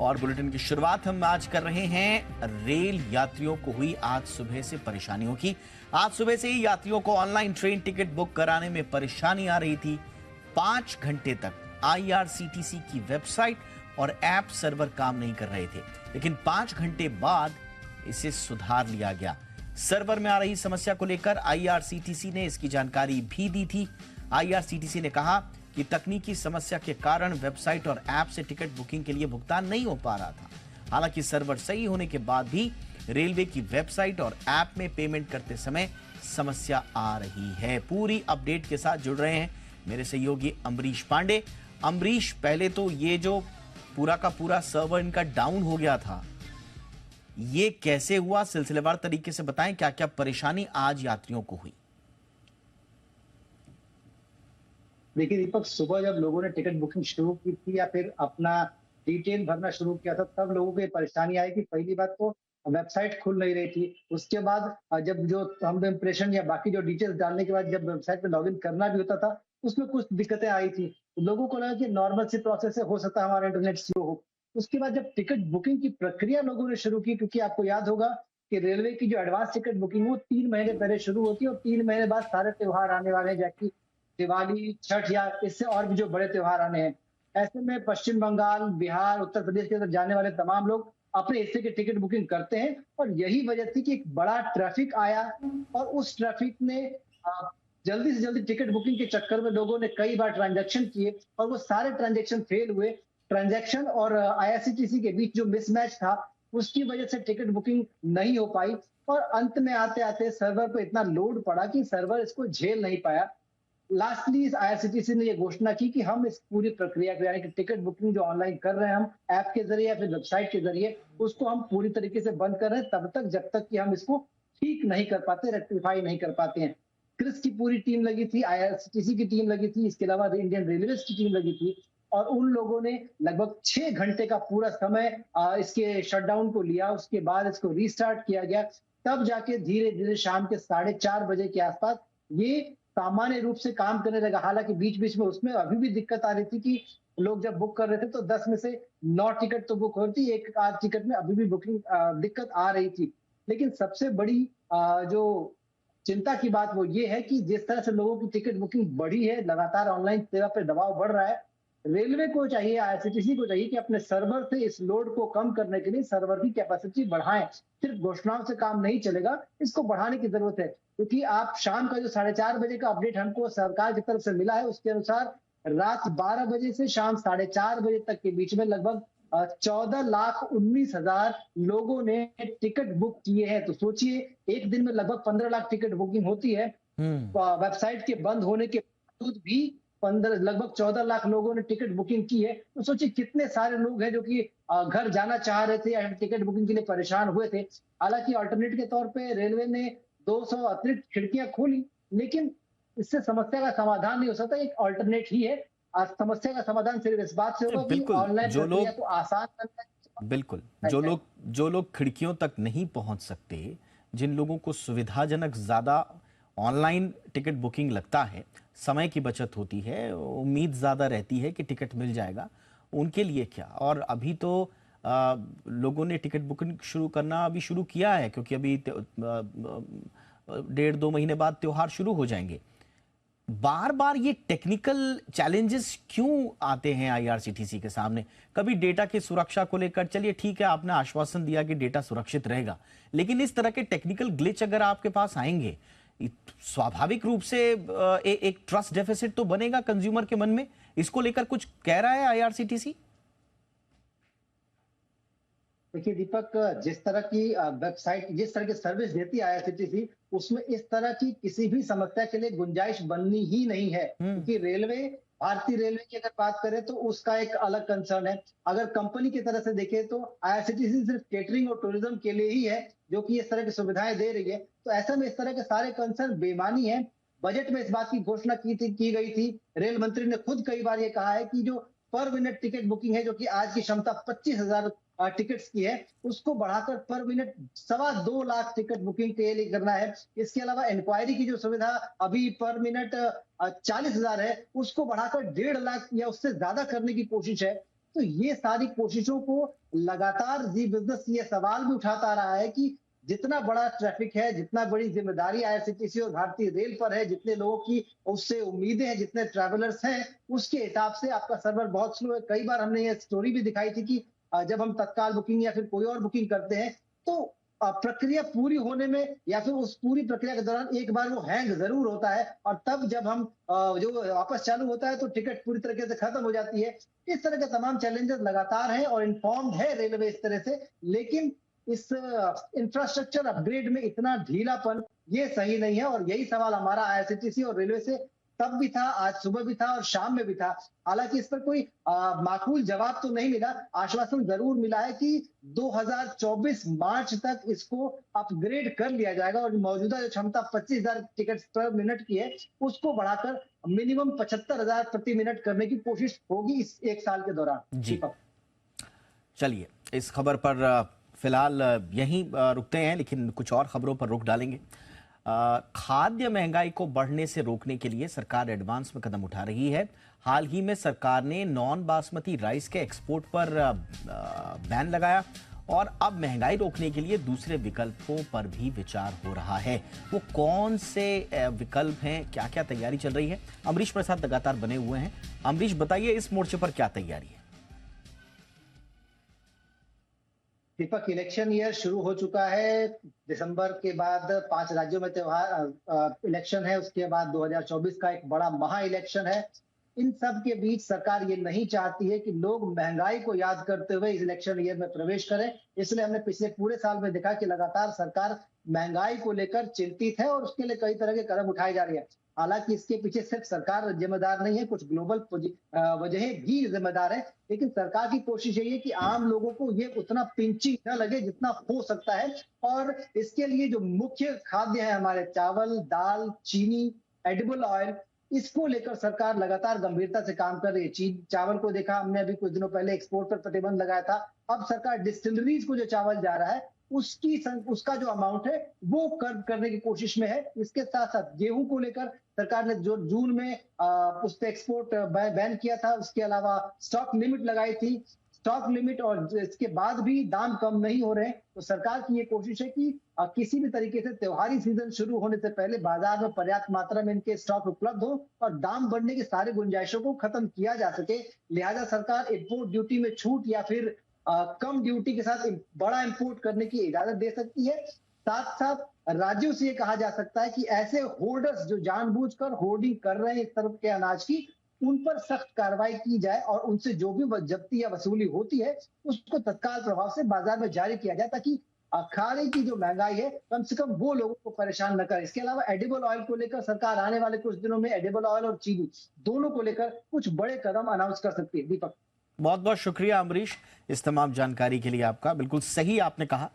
और बुलेटिन की शुरुआत हम आज कर रहे हैं रेल यात्रियों को हुई आज सुबह से परेशानियों की। आज सुबह से ही यात्रियों को ऑनलाइन ट्रेन टिकट बुक कराने में परेशानी आ रही थी। 5 घंटे तक आईआरसीटीसी की वेबसाइट और ऐप सर्वर काम नहीं कर रहे थे, लेकिन 5 घंटे बाद इसे सुधार लिया गया। सर्वर में आ रही समस्या को लेकर आईआरसीटीसी ने इसकी जानकारी भी दी थी। आईआरसीटीसी ने कहा कि तकनीकी समस्या के कारण वेबसाइट और ऐप से टिकट बुकिंग के लिए भुगतान नहीं हो पा रहा था। हालांकि सर्वर सही होने के बाद भी रेलवे की वेबसाइट और ऐप में पेमेंट करते समय समस्या आ रही है। पूरी अपडेट के साथ जुड़ रहे हैं मेरे सहयोगी अमरीश पांडे। अमरीश, पहले तो ये जो पूरा का पूरा सर्वर इनका डाउन हो गया था, ये कैसे हुआ, सिलसिलेवार तरीके से बताएं, क्या क्या परेशानी आज यात्रियों को हुई? देखिए दीपक, सुबह जब लोगों ने टिकट बुकिंग शुरू की थी या फिर अपना डिटेल भरना शुरू किया था, तब लोगों को ये परेशानी आई कि पहली बात तो वेबसाइट खुल नहीं रही थी। उसके बाद जब जो थंब इम्प्रेशन या बाकी जो डिटेल्स डालने के बाद जब वेबसाइट पे लॉगिन करना भी होता था, उसमें कुछ दिक्कतें आई थी। तो लोगों को लगा कि नॉर्मल सी प्रोसेस है, हो सकता है हमारा इंटरनेट स्लो हो। उसके बाद जब टिकट बुकिंग की प्रक्रिया लोगों ने शुरू की, क्योंकि आपको याद होगा कि रेलवे की जो एडवांस टिकट बुकिंग वो 3 महीने पहले शुरू होती है और 3 महीने बाद सारे त्योहार आने वाले हैं, जैसे दिवाली, छठ या इससे और भी जो बड़े त्योहार आने हैं। ऐसे में पश्चिम बंगाल, बिहार, उत्तर प्रदेश की तरफ जाने वाले तमाम लोग अपने हिस्से की टिकट बुकिंग करते हैं और यही वजह थी कि एक बड़ा ट्रैफिक आया और उस ट्रैफिक ने जल्दी से जल्दी टिकट बुकिंग के चक्कर में लोगों ने कई बार ट्रांजैक्शन किए और वो सारे ट्रांजैक्शन फेल हुए। ट्रांजैक्शन और आईआरसीटीसी के बीच जो मिसमैच था, उसकी वजह से टिकट बुकिंग नहीं हो पाई और अंत में आते आते सर्वर पर इतना लोड पड़ा कि सर्वर इसको झेल नहीं पाया। लास्टली आईआरसीटीसी ने ये घोषणा की कि हम इस पूरी प्रक्रिया को, यानी कि टिकट बुकिंग जो ऑनलाइन कर रहे हैं हम ऐप के जरिए या फिर वेबसाइट के जरिए, उसको हम पूरी तरीके से बंद कर रहे हैं तब तक जब तक कि हम इसको ठीक नहीं कर पाते, रेक्टिफाई नहीं कर पाते हैं। क्रिस की पूरी टीम लगी थी, आईआरसीटीसी की टीम लगी थी, इसके अलावा इंडियन रेलवे की टीम लगी थी और उन लोगों ने लगभग 6 घंटे का पूरा समय इसके शटडाउन को लिया। उसके बाद इसको रीस्टार्ट किया गया, तब जाके धीरे धीरे शाम के 4:30 बजे के आसपास ये सामान्य रूप से काम करने लगा। हालांकि बीच बीच में उसमें अभी भी दिक्कत आ रही थी कि लोग जब बुक कर रहे थे तो 10 में से 9 टिकट तो बुक हो रही थी, एक आध टिकट में अभी भी बुकिंग दिक्कत आ रही थी। लेकिन सबसे बड़ी जो चिंता की बात वो ये है कि जिस तरह से लोगों की टिकट बुकिंग बढ़ी है, लगातार ऑनलाइन सेवा पे दबाव बढ़ रहा है। रेलवे को चाहिए, आईआरसीटीसी को चाहिए कि अपने सर्वर से इस लोड को कम करने के लिए सर्वर की कैपेसिटी बढ़ाएं। सिर्फ घोषणाओं से काम नहीं चलेगा, इसको बढ़ाने की जरूरत है। क्योंकि आप शाम का जो 4:30 बजे का अपडेट हमको सरकार की तरफ से मिला है, उसके अनुसार रात 12 बजे से शाम 4:30 बजे तक के बीच में लगभग 14,19,000 लोगों ने टिकट बुक किए हैं। तो सोचिए, एक दिन में लगभग 15 लाख टिकट बुकिंग होती है। हम्म। वेबसाइट के बंद होने के बावजूद भी 15 लगभग 14 लाख लोगों ने टिकट बुकिंग की है। तो सोचिए कितने सारे लोग हैं जो कि घर जाना चाह रहे थे या टिकट बुकिंग के लिए परेशान हुए थे। हालांकि अल्टरनेट के तौर पे रेलवे ने 200 अतिरिक्त खिड़कियां खोली, लेकिन इससे समस्या का समाधान नहीं हो सकता। एक अल्टरनेट ही है। समस्या का समाधान सिर्फ इस बात से होगा कि बिल्कुल। ऑनलाइन जो प्रक्रिया लोग को आसान बिल्कुल करना है। जो लोग खिड़कियों तक नहीं पहुंच सकते, जिन लोगों को सुविधाजनक ज्यादा ऑनलाइन टिकट बुकिंग लगता है, समय की बचत होती है, उम्मीद ज्यादा रहती है कि टिकट मिल जाएगा, उनके लिए क्या? और अभी तो लोगों ने टिकट बुकिंग शुरू करना अभी शुरू किया है, क्योंकि अभी 1.5-2 महीने बाद त्योहार शुरू हो जाएंगे। बार बार ये टेक्निकल चैलेंजेस क्यों आते हैं आईआरसीटीसी के सामने? कभी डेटा की सुरक्षा को लेकर, चलिए ठीक है, आपने आश्वासन दिया कि डेटा सुरक्षित रहेगा, लेकिन इस तरह के टेक्निकल ग्लिच अगर आपके पास आएंगे, स्वाभाविक रूप से एक ट्रस्ट डेफिसिट तो बनेगा कंज्यूमर के मन में। इसको लेकर कुछ कह रहा है आईआरसीटीसी? देखिए दीपक, जिस तरह की वेबसाइट, जिस तरह की सर्विस देती है आईआरसीटीसी, उसमें इस तरह की किसी भी समस्या के लिए गुंजाइश बननी ही नहीं है। हम्म। क्योंकि रेलवे, भारतीय रेलवे की अगर बात करें तो उसका एक अलग कंसर्न है। अगर कंपनी की तरह से देखें तो आईआरसीटीसी सिर्फ केटरिंग और टूरिज्म के लिए ही है जो कि इस तरह की सुविधाएं दे रही है। तो ऐसे में इस तरह के सारे कंसर्न बेमानी है। बजट में इस बात की घोषणा की गई थी। रेल मंत्री ने खुद कई बार ये कहा है कि जो पर मिनट टिकट बुकिंग है, जो कि आज की क्षमता 25,000 टिकट्स की है, उसको बढ़ाकर पर मिनट 2.25 लाख टिकट बुकिंग के लिए करना है। इसके अलावा इंक्वायरी की जो सुविधा अभी पर मिनट 40,000 है, उसको बढ़ाकर 1.5 लाख या उससे ज्यादा करने की कोशिश है। तो ये सारी कोशिशों को लगातार जी बिजनेस ये सवाल भी उठाता रहा है कि जितना बड़ा ट्रैफिक है, जितना बड़ी जिम्मेदारी आईआरसीटीसी और भारतीय रेल पर है, जितने लोगों की उससे उम्मीदें हैं, जितने ट्रैवलर्स हैं, उसके हिसाब से आपका सर्वर बहुत स्लो है। कई बार हमने ये स्टोरी भी दिखाई थी कि जब हम तत्काल बुकिंग या फिर कोई और बुकिंग करते हैं, तो प्रक्रिया पूरी होने में या फिर उस पूरी प्रक्रिया के दौरान एक बार वो हैंग जरूर होता है, और तब जब हम जो वापस चालू होता है तो टिकट पूरी तरीके से खत्म हो जाती है। इस तरह के तमाम चैलेंजेस लगातार हैं और इन्फॉर्म्ड है रेलवे इस तरह से, लेकिन इस इंफ्रास्ट्रक्चर अपग्रेड में इतना ढीलापन ये सही नहीं है, और यही सवाल हमारा आईआरसीटीसी और रेलवे से तब भी था, आज सुबह भी था और शाम में भी था। हालांकि इस पर कोई माकूल जवाब तो नहीं मिला। आश्वासन जरूर मिला है कि 2024 मार्च तक इसको अपग्रेड कर लिया जाएगा और मौजूदा जो क्षमता 25,000 टिकट पर मिनट की है, उसको बढ़ाकर मिनिमम 75,000 प्रति मिनट करने की कोशिश होगी इस एक साल के दौरान। जी, चलिए इस खबर पर फिलहाल यहीं रुकते हैं, लेकिन कुछ और खबरों पर रुख डालेंगे। खाद्य महंगाई को बढ़ने से रोकने के लिए सरकार एडवांस में कदम उठा रही है। हाल ही में सरकार ने नॉन बासमती राइस के एक्सपोर्ट पर बैन लगाया और अब महंगाई रोकने के लिए दूसरे विकल्पों पर भी विचार हो रहा है। वो कौन से विकल्प हैं, क्या क्या तैयारी चल रही है? अमरीश प्रसाद लगातार बने हुए हैं। अमरीश, बताइए इस मोर्चे पर क्या तैयारी है? दीपक, इलेक्शन ईयर शुरू हो चुका है। दिसंबर के बाद 5 राज्यों में त्योहार इलेक्शन है, उसके बाद 2024 का एक बड़ा महा इलेक्शन है। इन सब के बीच सरकार ये नहीं चाहती है कि लोग महंगाई को याद करते हुए इस इलेक्शन ईयर में प्रवेश करें। इसलिए हमने पिछले पूरे साल में देखा कि लगातार सरकार महंगाई को लेकर चिंतित है और उसके लिए कई तरह के कदम उठाए जा रही है। हालांकि इसके पीछे सिर्फ सरकार जिम्मेदार नहीं है, कुछ ग्लोबल वजहें भी जिम्मेदार है, लेकिन सरकार की कोशिश यही है कि आम लोगों को ये उतना पिंचिंग न लगे जितना हो सकता है। और इसके लिए जो मुख्य खाद्य है हमारे, चावल, दाल, चीनी, एडिबल ऑयल, इसको लेकर सरकार लगातार गंभीरता से काम कर रही है। चावल को देखा हमने अभी कुछ दिनों पहले, एक्सपोर्ट पर प्रतिबंध लगाया था। अब सरकार डिस्टिलरीज को जो चावल जा रहा है उसका जो अमाउंट है वो करने की कोशिश में है। इसके साथ साथ गेहूं को लेकर सरकार ने जो जून में उस पे एक्सपोर्ट बैन किया था, उसके अलावा स्टॉक लिमिट लगाई थी। स्टॉक लिमिट और इसके बाद भी दाम कम नहीं हो रहे, तो सरकार की ये कोशिश है कि किसी भी तरीके से त्योहारी सीजन शुरू होने से पहले बाजार में पर्याप्त मात्रा में इनके स्टॉक उपलब्ध हो और दाम बढ़ने के सारे गुंजाइशों को खत्म किया जा सके। लिहाजा सरकार इम्पोर्ट ड्यूटी में छूट या फिर कम ड्यूटी के साथ बड़ा इंपोर्ट करने की इजाजत दे सकती है। साथ साथ राज्यों से ये कहा जा सकता है कि ऐसे होर्डर्स जो जानबूझकर होर्डिंग कर रहे हैं इस तरह के अनाज की, उन पर सख्त कार्रवाई की जाए और उनसे जो भी जब्ती या वसूली होती है उसको तत्काल प्रभाव से बाजार में जारी किया जाए, ताकि खाने की जो महंगाई है कम से कम वो लोगों को परेशान न करे। इसके अलावा एडिबल ऑयल को लेकर सरकार आने वाले कुछ दिनों में एडिबल ऑयल और चीनी दोनों को लेकर कुछ बड़े कदम अनाउंस कर सकती है। दीपक, बहुत बहुत शुक्रिया अमरीश इस तमाम जानकारी के लिए आपका। बिल्कुल सही आपने कहा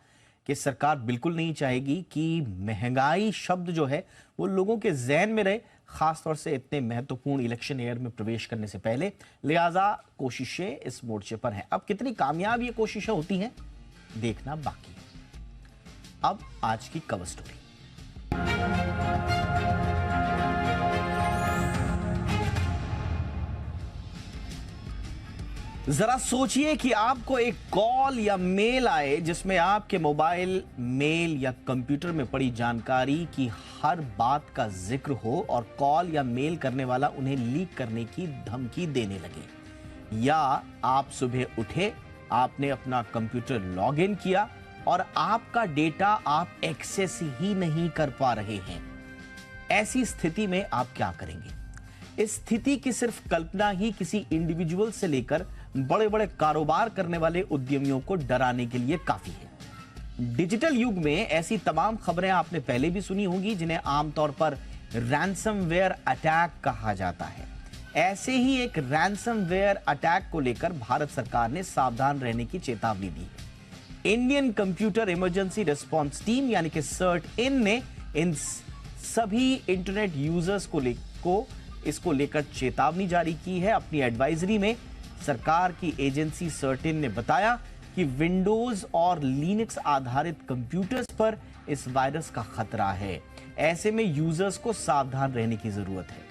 कि सरकार बिल्कुल नहीं चाहेगी कि महंगाई शब्द जो है वो लोगों के ज़हन में रहे, खासतौर से इतने महत्वपूर्ण इलेक्शन ईयर में प्रवेश करने से पहले। लिहाजा कोशिशें इस मोर्चे पर हैं। अब कितनी कामयाब ये कोशिशें होती हैं देखना बाकी है। अब आज की कवर स्टोरी। जरा सोचिए कि आपको एक कॉल या मेल आए जिसमें आपके मोबाइल, मेल या कंप्यूटर में पड़ी जानकारी की हर बात का जिक्र हो और कॉल या मेल करने वाला उन्हें लीक करने की धमकी देने लगे। या आप सुबह उठे, आपने अपना कंप्यूटर लॉगिन किया और आपका डेटा आप एक्सेस ही नहीं कर पा रहे हैं। ऐसी स्थिति में आप क्या करेंगे? इस स्थिति की सिर्फ कल्पना ही किसी इंडिविजुअल से लेकर बड़े बड़े कारोबार करने वाले उद्यमियों को डराने के लिए काफी है। डिजिटल युग में ऐसी तमाम खबरें आपने पहले भी सुनी होंगी जिन्हें आमतौर पर रैंसमवेयर अटैक कहा जाता है। ऐसे ही एक रैंसमवेयर अटैक को लेकर भारत सरकार ने सावधान रहने की चेतावनी दी है। Indian computer emergency response team यानी कि सर्ट-इन ने इन सभी इंटरनेट यूजर्स को इसको लेकर चेतावनी जारी की है। अपनी एडवाइजरी में सरकार की एजेंसी सर्ट-इन ने बताया कि विंडोज और लिनक्स आधारित कंप्यूटर्स पर इस वायरस का खतरा है। ऐसे में यूजर्स को सावधान रहने की जरूरत है।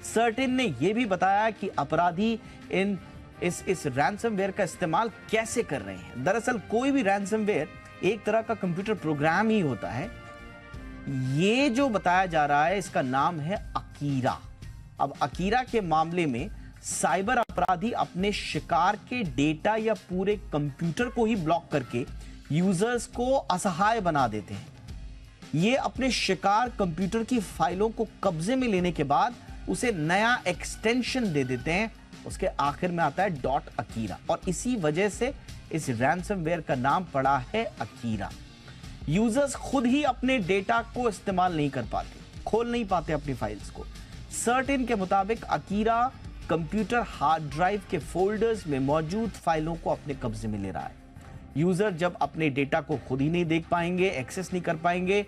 सर्ट-इन ने यह भी बताया कि अपराधी इन इस रैंसमवेयर का इस्तेमाल कैसे कर रहे हैं। दरअसल कोई भी रैंसमवेयर एक तरह का कंप्यूटर प्रोग्राम ही होता है। ये जो बताया जा रहा है इसका नाम है अकीरा। अब अकीरा के मामले में साइबर अपराधी अपने शिकार के डेटा या पूरे कंप्यूटर को ही ब्लॉक करके यूजर्स को असहाय बना देते हैं। ये अपने शिकार कंप्यूटर की फाइलों को कब्जे में लेने के बाद उसे नया एक्सटेंशन दे देते हैं। उसके आखिर में आता है .अकीरा और इसी वजह से इस रैंसमवेयर का नाम पड़ा है अकीरा। यूजर्स खुद ही अपने डेटा को इस्तेमाल नहीं कर पाते, खोल नहीं पाते अपनी फाइल्स को। सर्टिन के मुताबिक अकीरा कंप्यूटर हार्ड ड्राइव के फोल्डर्स में मौजूद फाइलों को अपने कब्जे में ले रहा है। यूजर जब अपने डेटा को खुद ही नहीं देख पाएंगे, एक्सेस नहीं कर पाएंगे,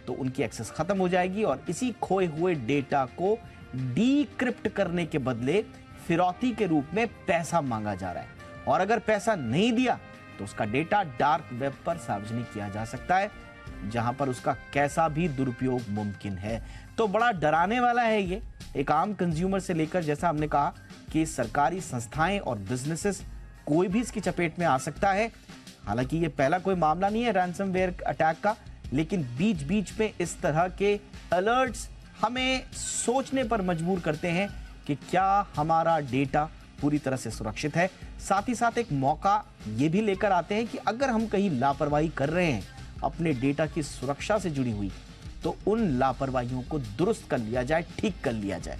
तो उनकी एक्सेस खत्म हो जाएगी और इसी खोए हुए डेटा को डीक्रिप्ट करने के बदले फिरौती के रूप में पैसा मांगा जा रहा है। और अगर पैसा नहीं दिया तो उसका डेटा डार्क वेब पर सार्वजनिक किया जा सकता है, जहां पर उसका कैसा भी दुरुपयोग मुमकिन है। तो बड़ा डराने वाला है ये, एक आम कंज्यूमर से लेकर, जैसा हमने कहा कि सरकारी संस्थाएं और बिजनेसेस, कोई भी इसकी चपेट में आ सकता है। हालांकि ये पहला कोई मामला नहीं है रैंसमवेयर अटैक का, लेकिन बीच बीच में इस तरह के अलर्ट्स हमें सोचने पर मजबूर करते हैं कि क्या हमारा डेटा पूरी तरह से सुरक्षित है। साथ ही साथ एक मौका ये भी लेकर आते हैं कि अगर हम कहीं लापरवाही कर रहे हैं अपने डेटा की सुरक्षा से जुड़ी हुई, तो उन लापरवाहियों को दुरुस्त कर लिया जाए, ठीक कर लिया जाए।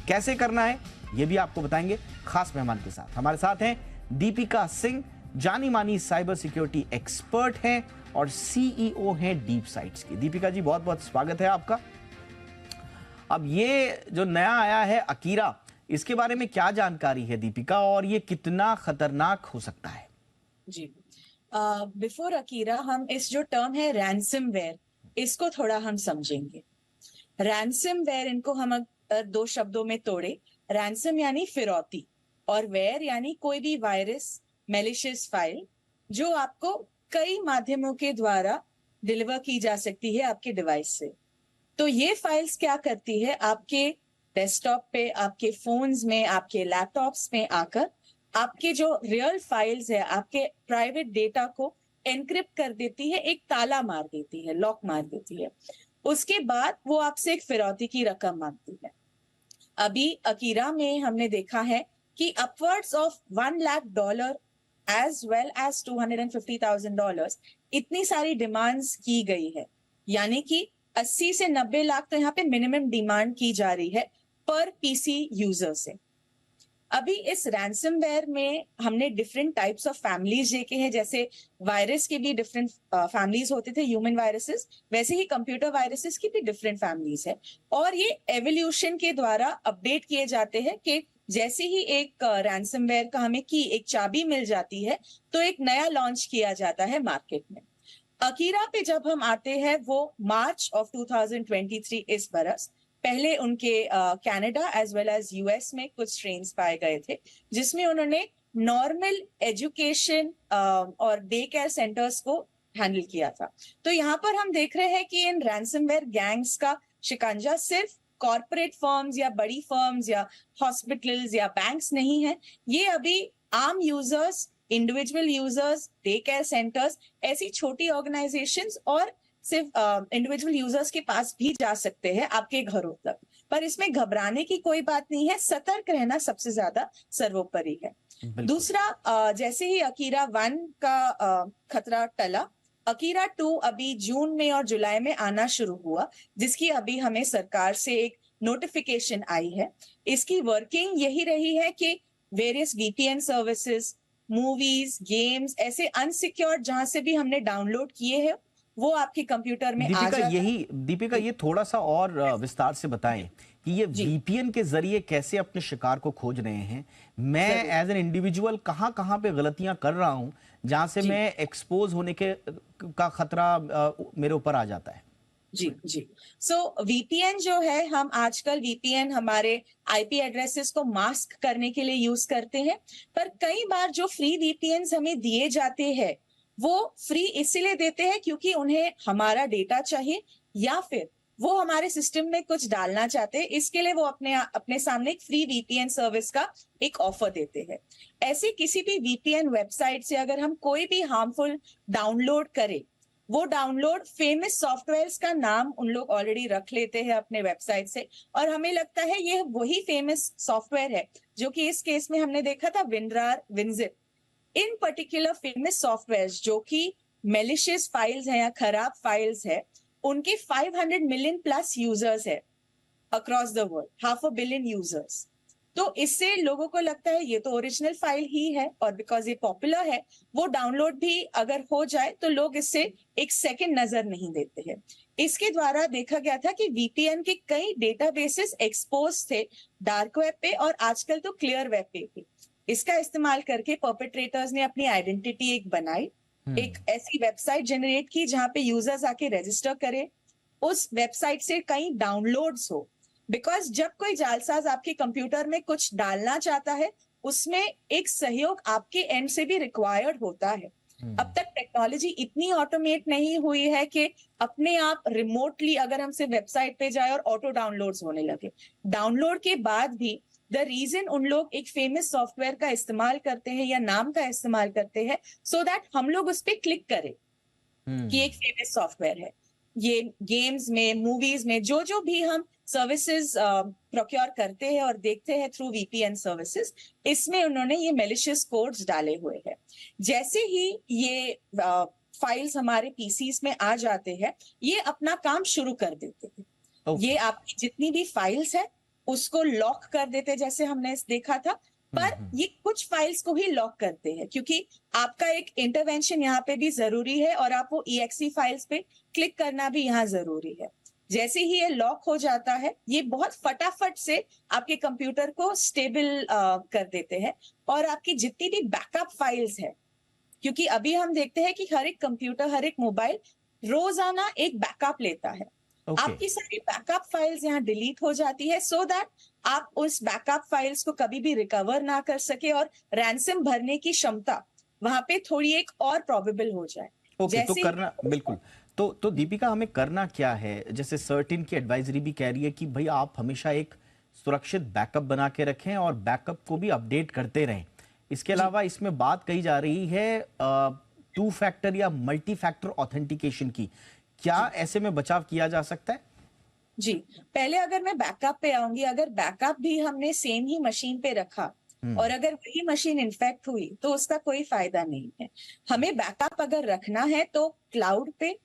कैसे करना है ये भी आपको बताएंगे खास मेहमान के साथ। हमारे साथ हैं दीपिका सिंह, जानी मानी साइबर सिक्योरिटी एक्सपर्ट हैं और सीईओ हैं डीप साइट्स की। दीपिका जी, बहुत बहुत स्वागत है आपका। अब ये जो नया आया है अकीरा, इसके बारे में क्या जानकारी है दीपिका, और ये कितना खतरनाक हो सकता है? जी, बिफोर अकीरा हम इस जो टर्म है रैंसमवेयर, इसको थोड़ा हम समझेंगे। रैंसमवेयर, इनको हम अगर दो शब्दों में तोड़े, रैंसम यानी फिरौती और वेयर यानी कोई भी वायरस, मैलिशियस फाइल जो आपको कई माध्यमों के द्वारा डिलीवर की जा सकती है आपके डिवाइस से। तो ये फाइल्स क्या करती है, आपके डेस्कटॉप पे, आपके फोन्स में, आपके लैपटॉप्स में आकर आपके जो रियल फाइल्स है, आपके प्राइवेट डेटा को एनक्रिप्ट कर देती है, एक ताला मार देती है, लॉक मार देती है। उसके बाद वो आपसे एक फिरौती की रकम मांगती है। अभी अकीरा में हमने देखा है कि upwards of $1 lakh as well as $250,000 इतनी सारी डिमांड्स की गई है। यानी कि 80 से 90 लाख तो यहाँ पे मिनिमम डिमांड की जा रही है पर पीसी यूजर से। अभी इस रैंसमवेयर में हमने डिफरेंट टाइप्स ऑफ फैमिलीज देखे हैं। जैसे वायरस के भी डिफरेंट फैमिलीज होते थे, ह्यूमन वायरसेस, वैसे ही कंप्यूटर वायरसेस की भी डिफरेंट फैमिलीज है। और ये एवोल्यूशन के द्वारा अपडेट किए जाते हैं कि जैसे ही एक रैंसमवेयर का हमें की एक चाबी मिल जाती है तो एक नया लॉन्च किया जाता है मार्केट में। अकीरा पे जब हम आते हैं, वो मार्च ऑफ 2023 इस बरस, पहले उनके Canada as well as US में कुछ स्ट्रेन्स पाए गए थे, जिसमें उन्होंने नॉर्मल एजुकेशन और डे केयर सेंटर्स को हैंडल किया था। तो यहाँ पर हम देख रहे हैं कि इन रैंसमवेयर गैंग्स का शिकंजा सिर्फ कॉर्पोरेट फर्म्स या बड़ी फर्म्स या हॉस्पिटल्स या बैंक्स नहीं है। ये अभी आम users, individual users, day care centres, ऐसी छोटी ऑर्गेनाइजेशंस और सिर्फ इंडिविजुअल यूजर्स के पास भी जा सकते हैं, आपके घरों तक। पर इसमें घबराने की कोई बात नहीं है, सतर्क रहना सबसे ज्यादा सर्वोपरि है। दूसरा, जैसे ही अकीरा 1 का खतरा टला, अकीरा 2 अभी जून में और जुलाई में आना शुरू हुआ, जिसकी अभी हमें सरकार से एक नोटिफिकेशन आई है। इसकी वर्किंग यही रही है कि various VPN services, movies, games, ऐसे अनसिक्योर्ड जहां से भी हमने डाउनलोड किए हैं, वो आपके कंप्यूटर में आ जाता है। दीपिका, ये थोड़ा सा और विस्तार से बताएं कि ये वीपीएन के जरिए कैसे अपने शिकार को खोज रहे हैं। मैं एज एन इंडिविजुअल कहां पे गलतियां कर रहा हूं जहां से मैं एक्सपोज होने का खतरा मेरे ऊपर आ जाता है? जी। सो वीपीएन जो है, हम आजकल वीपीएन हमारे आईपी एड्रेसेस को मास्क करने के लिए यूज करते हैं। पर कई बार जो फ्री वीपीएन हमें दिए जाते हैं, वो फ्री इसलिए देते हैं क्योंकि उन्हें हमारा डेटा चाहिए, या फिर वो हमारे सिस्टम में कुछ डालना चाहते हैं, इसके लिए वो अपने सामने एक फ्री वीपीएन सर्विस का एक ऑफर देते हैं। ऐसे किसी भी वीपीएन वेबसाइट से अगर हम कोई भी हार्मफुल डाउनलोड करें, वो डाउनलोड फेमस सॉफ्टवेयर्स का नाम उन लोग ऑलरेडी रख लेते हैं अपने वेबसाइट से, और हमें लगता है ये वही फेमस सॉफ्टवेयर है, जो कि इस केस में हमने देखा था विनरार, विनजिप। इन पर्टिकुलर फेमस सॉफ्टवेयर्स जो कि मेलिशियस फाइल्स हैं या खराब फाइल्स है, उनके 500 मिलियन प्लस यूजर्स है across the world, 500 million users. तो इससे लोगों को लगता है ये तो ओरिजिनल फाइल ही है, और बिकॉज ये पॉपुलर है, वो डाउनलोड भी अगर हो जाए तो लोग इससे एक सेकंड नजर नहीं देते हैं। इसके द्वारा देखा गया था कि वीपीएन के कई डेटाबेसेस एक्सपोज थे डार्क वेब पे, और आजकल तो क्लियर वेब पे भी। इसका इस्तेमाल करके परपेट्रेटर्स ने अपनी आइडेंटिटी एक बनाई, एक ऐसी वेबसाइट जनरेट की जहां पे यूजर्स आके रजिस्टर करे, उस वेबसाइट से कई डाउनलोड्स हो। बिकॉज जब कोई जालसाज आपके कंप्यूटर में कुछ डालना चाहता है, उसमें एक सहयोग आपके एंड से भी रिक्वायर्ड होता है। अब तक टेक्नोलॉजी इतनी ऑटोमेट नहीं हुई है कि अपने आप रिमोटली अगर हमसे वेबसाइट पे जाए और ऑटो डाउनलोड्स होने लगे। डाउनलोड के बाद भी द रीजन उन लोग एक फेमस सॉफ्टवेयर का इस्तेमाल करते हैं या नाम का इस्तेमाल करते हैं, सो दैट हम लोग उस पर क्लिक करें कि एक फेमस सॉफ्टवेयर है। ये गेम्स में, मूवीज में, जो जो भी हम सर्विसेज प्रोक्योर करते हैं और देखते हैं थ्रू वीपीएन सर्विसेज, इसमें उन्होंने ये मेलिशियस कोड्स डाले हुए हैं। जैसे ही ये फाइल्स हमारे पीसीज में आ जाते हैं, ये अपना काम शुरू कर देते हैं। ये आपकी जितनी भी फाइल्स है उसको लॉक कर देते हैं, जैसे हमने देखा था। पर ये कुछ फाइल्स को ही लॉक करते हैं, क्योंकि आपका एक इंटरवेंशन यहाँ पे भी जरूरी है, और आप वो EXE फाइल्स पे क्लिक करना भी यहाँ जरूरी है। जैसे ही ये लॉक हो जाता है, ये बहुत फटाफट से आपके कंप्यूटर को स्टेबल कर देते हैं, और आपकी जितनी भी बैकअप फाइल्स है, क्योंकि अभी हम देखते हैं कि हर एक कंप्यूटर, हर एक मोबाइल रोजाना एक बैकअप लेता है। आपकी सारी बैकअप फाइल्स यहाँ डिलीट हो जाती है, सो दैट आप उस बैकअप फाइल्स को कभी भी रिकवर ना कर सके, और रैंसम भरने की क्षमता वहां पे थोड़ी एक और प्रोबेबल हो जाए। तो करना बिल्कुल। तो दीपिका, हमें करना क्या है? जैसे सर्टिन की एडवाइजरी भी कह रही है कि भाई आप हमेशा एक सुरक्षित बैकअप बना के रखें और बैकअप को भी अपडेट करते रहें। इसके अलावा इसमें बात कही जा रही है 2 फैक्टर या मल्टी फैक्टर ऑथेंटिकेशन की। क्या ऐसे में बचाव किया जा सकता है? जी, पहले अगर मैं बैकअप पे आऊंगी, अगर बैकअप भी हमने सेम ही मशीन पे रखा और अगर वही मशीन इन्फेक्ट हुई, तो उसका कोई फायदा नहीं है। हमें बैकअप अगर रखना है तो क्लाउड पे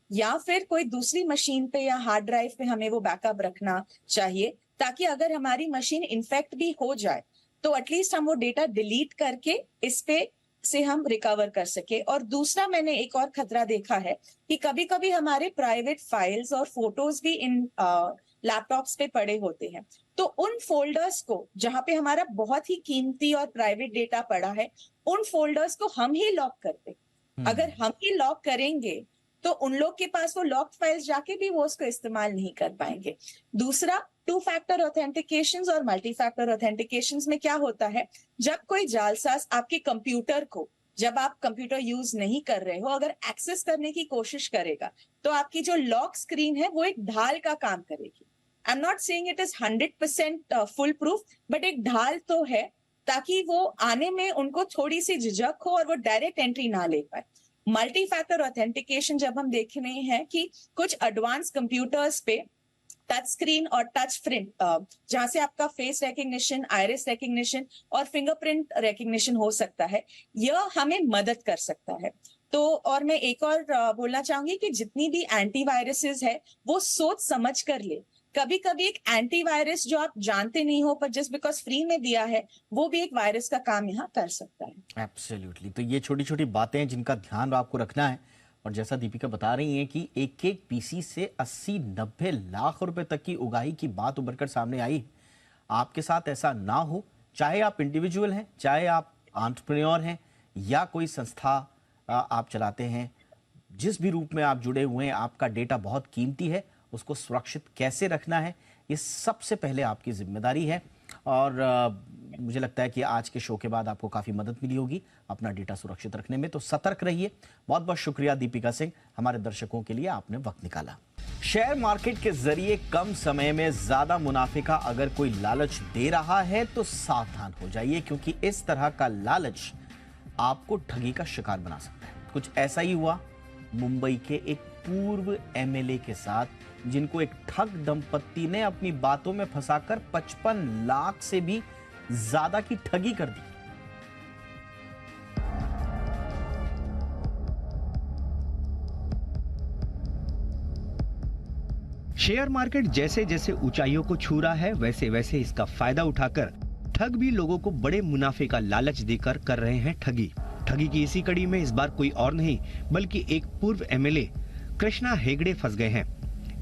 या फिर कोई दूसरी मशीन पे या हार्ड ड्राइव पे हमें वो बैकअप रखना चाहिए, ताकि अगर हमारी मशीन इन्फेक्ट भी हो जाए तो एटलीस्ट हम वो डेटा डिलीट करके इस पे से हम रिकवर कर सके। और दूसरा, मैंने एक और खतरा देखा है कि कभी कभी हमारे प्राइवेट फाइल्स और फोटोज भी इन लैपटॉप्स पे पड़े होते हैं, तो उन फोल्डर्स को जहां पे हमारा बहुत ही कीमती और प्राइवेट डेटा पड़ा है, उन फोल्डर्स को हम ही लॉक करते। अगर हम ही लॉक करेंगे तो उन लोग के पास वो लॉक्ड फाइल्स जाके भी वो उसको इस्तेमाल नहीं कर पाएंगे। दूसरा, 2 फैक्टर ऑथेंटिकेशंस और मल्टी फैक्टर ऑथेंटिकेशंस में क्या होता है, जब कोई जालसाज आपके कंप्यूटर को, जब आप कंप्यूटर यूज नहीं कर रहे हो, अगर एक्सेस करने की कोशिश करेगा, तो आपकी जो लॉक स्क्रीन है वो एक ढाल का काम करेगी। I am not saying it is 100% full proof, but एक ढाल तो है, ताकि वो आने में उनको थोड़ी सी झिझक हो और वो डायरेक्ट एंट्री ना ले पाए। मल्टी फैक्टर ऑथेंटिकेशन जब हम देख रहे हैं कि कुछ एडवांस कंप्यूटर्स पे टच स्क्रीन और टच प्रिंट, जहां से आपका फेस रिकग्निशन, आइरिस रिकग्निशन और फिंगरप्रिंट रिकग्निशन हो सकता है, यह हमें मदद कर सकता है। तो और मैं एक और बोलना चाहूंगी कि जितनी भी एंटीवायरसेस है वो सोच समझ कर ले। कभी कभी एक एंटीवायरस जो आप जानते नहीं हो, पर जस्ट बिकॉज फ्री में दिया है, वो भी एक वायरस का काम यहाँ कर सकता है। एब्सोल्युटली। तो ये छोटी छोटी बातें हैं जिनका ध्यान आपको रखना है। और जैसा दीपिका बता रही हैं कि एक एक पीसी से 80-90 लाख रुपए तक की उगाही की बात उभर कर सामने आई। आपके साथ ऐसा ना हो, चाहे आप इंडिविजुअल हैं, चाहे आप एंटरप्रेन्योर हैं या कोई संस्था आप चलाते हैं, जिस भी रूप में आप जुड़े हुए हैं, आपका डेटा बहुत कीमती है, उसको सुरक्षित कैसे रखना है, ये सबसे पहले आपकी जिम्मेदारी है। और मुझे लगता है कि आज के शो के बाद आपको काफ़ी मदद मिली होगी अपना डेटा सुरक्षित रखने में। तो सतर्क रहिए। बहुत बहुत शुक्रिया दीपिका सिंह, हमारे दर्शकों के लिए आपने वक्त निकाला। शेयर मार्केट के जरिए कम समय में ज्यादा मुनाफे का अगर कोई लालच दे रहा है तो सावधान हो जाइए, क्योंकि इस तरह का लालच आपको ठगी का शिकार बना सकता है। कुछ ऐसा ही हुआ मुंबई के एक पूर्व एमएलए के साथ, जिनको एक ठग दंपत्ति ने अपनी बातों में फंसाकर 55 लाख से भी ज्यादा की ठगी कर दी। शेयर मार्केट जैसे जैसे ऊंचाइयों को छू रहा है, वैसे वैसे इसका फायदा उठाकर ठग भी लोगों को बड़े मुनाफे का लालच देकर कर रहे हैं ठगी। ठगी की इसी कड़ी में इस बार कोई और नहीं बल्कि एक पूर्व एमएलए कृष्णा हेगड़े फंस गए हैं,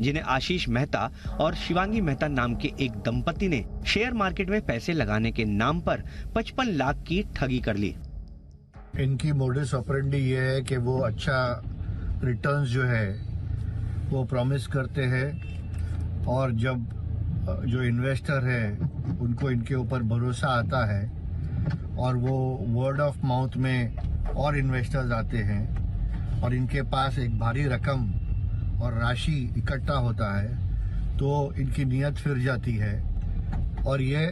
जिन्हें आशीष मेहता और शिवांगी मेहता नाम के एक दंपति ने शेयर मार्केट में पैसे लगाने के नाम पर 55 लाख की ठगी कर ली। इनकी मोडस ऑपरेंडी ये है कि वो अच्छा रिटर्न्स जो है वो प्रॉमिस करते हैं, और जब जो इन्वेस्टर है उनको इनके ऊपर भरोसा आता है और वो वर्ड ऑफ माउथ में और इन्वेस्टर्स आते हैं और इनके पास एक भारी रकम और राशि इकट्ठा होता है, तो इनकी नीयत फिर जाती है और ये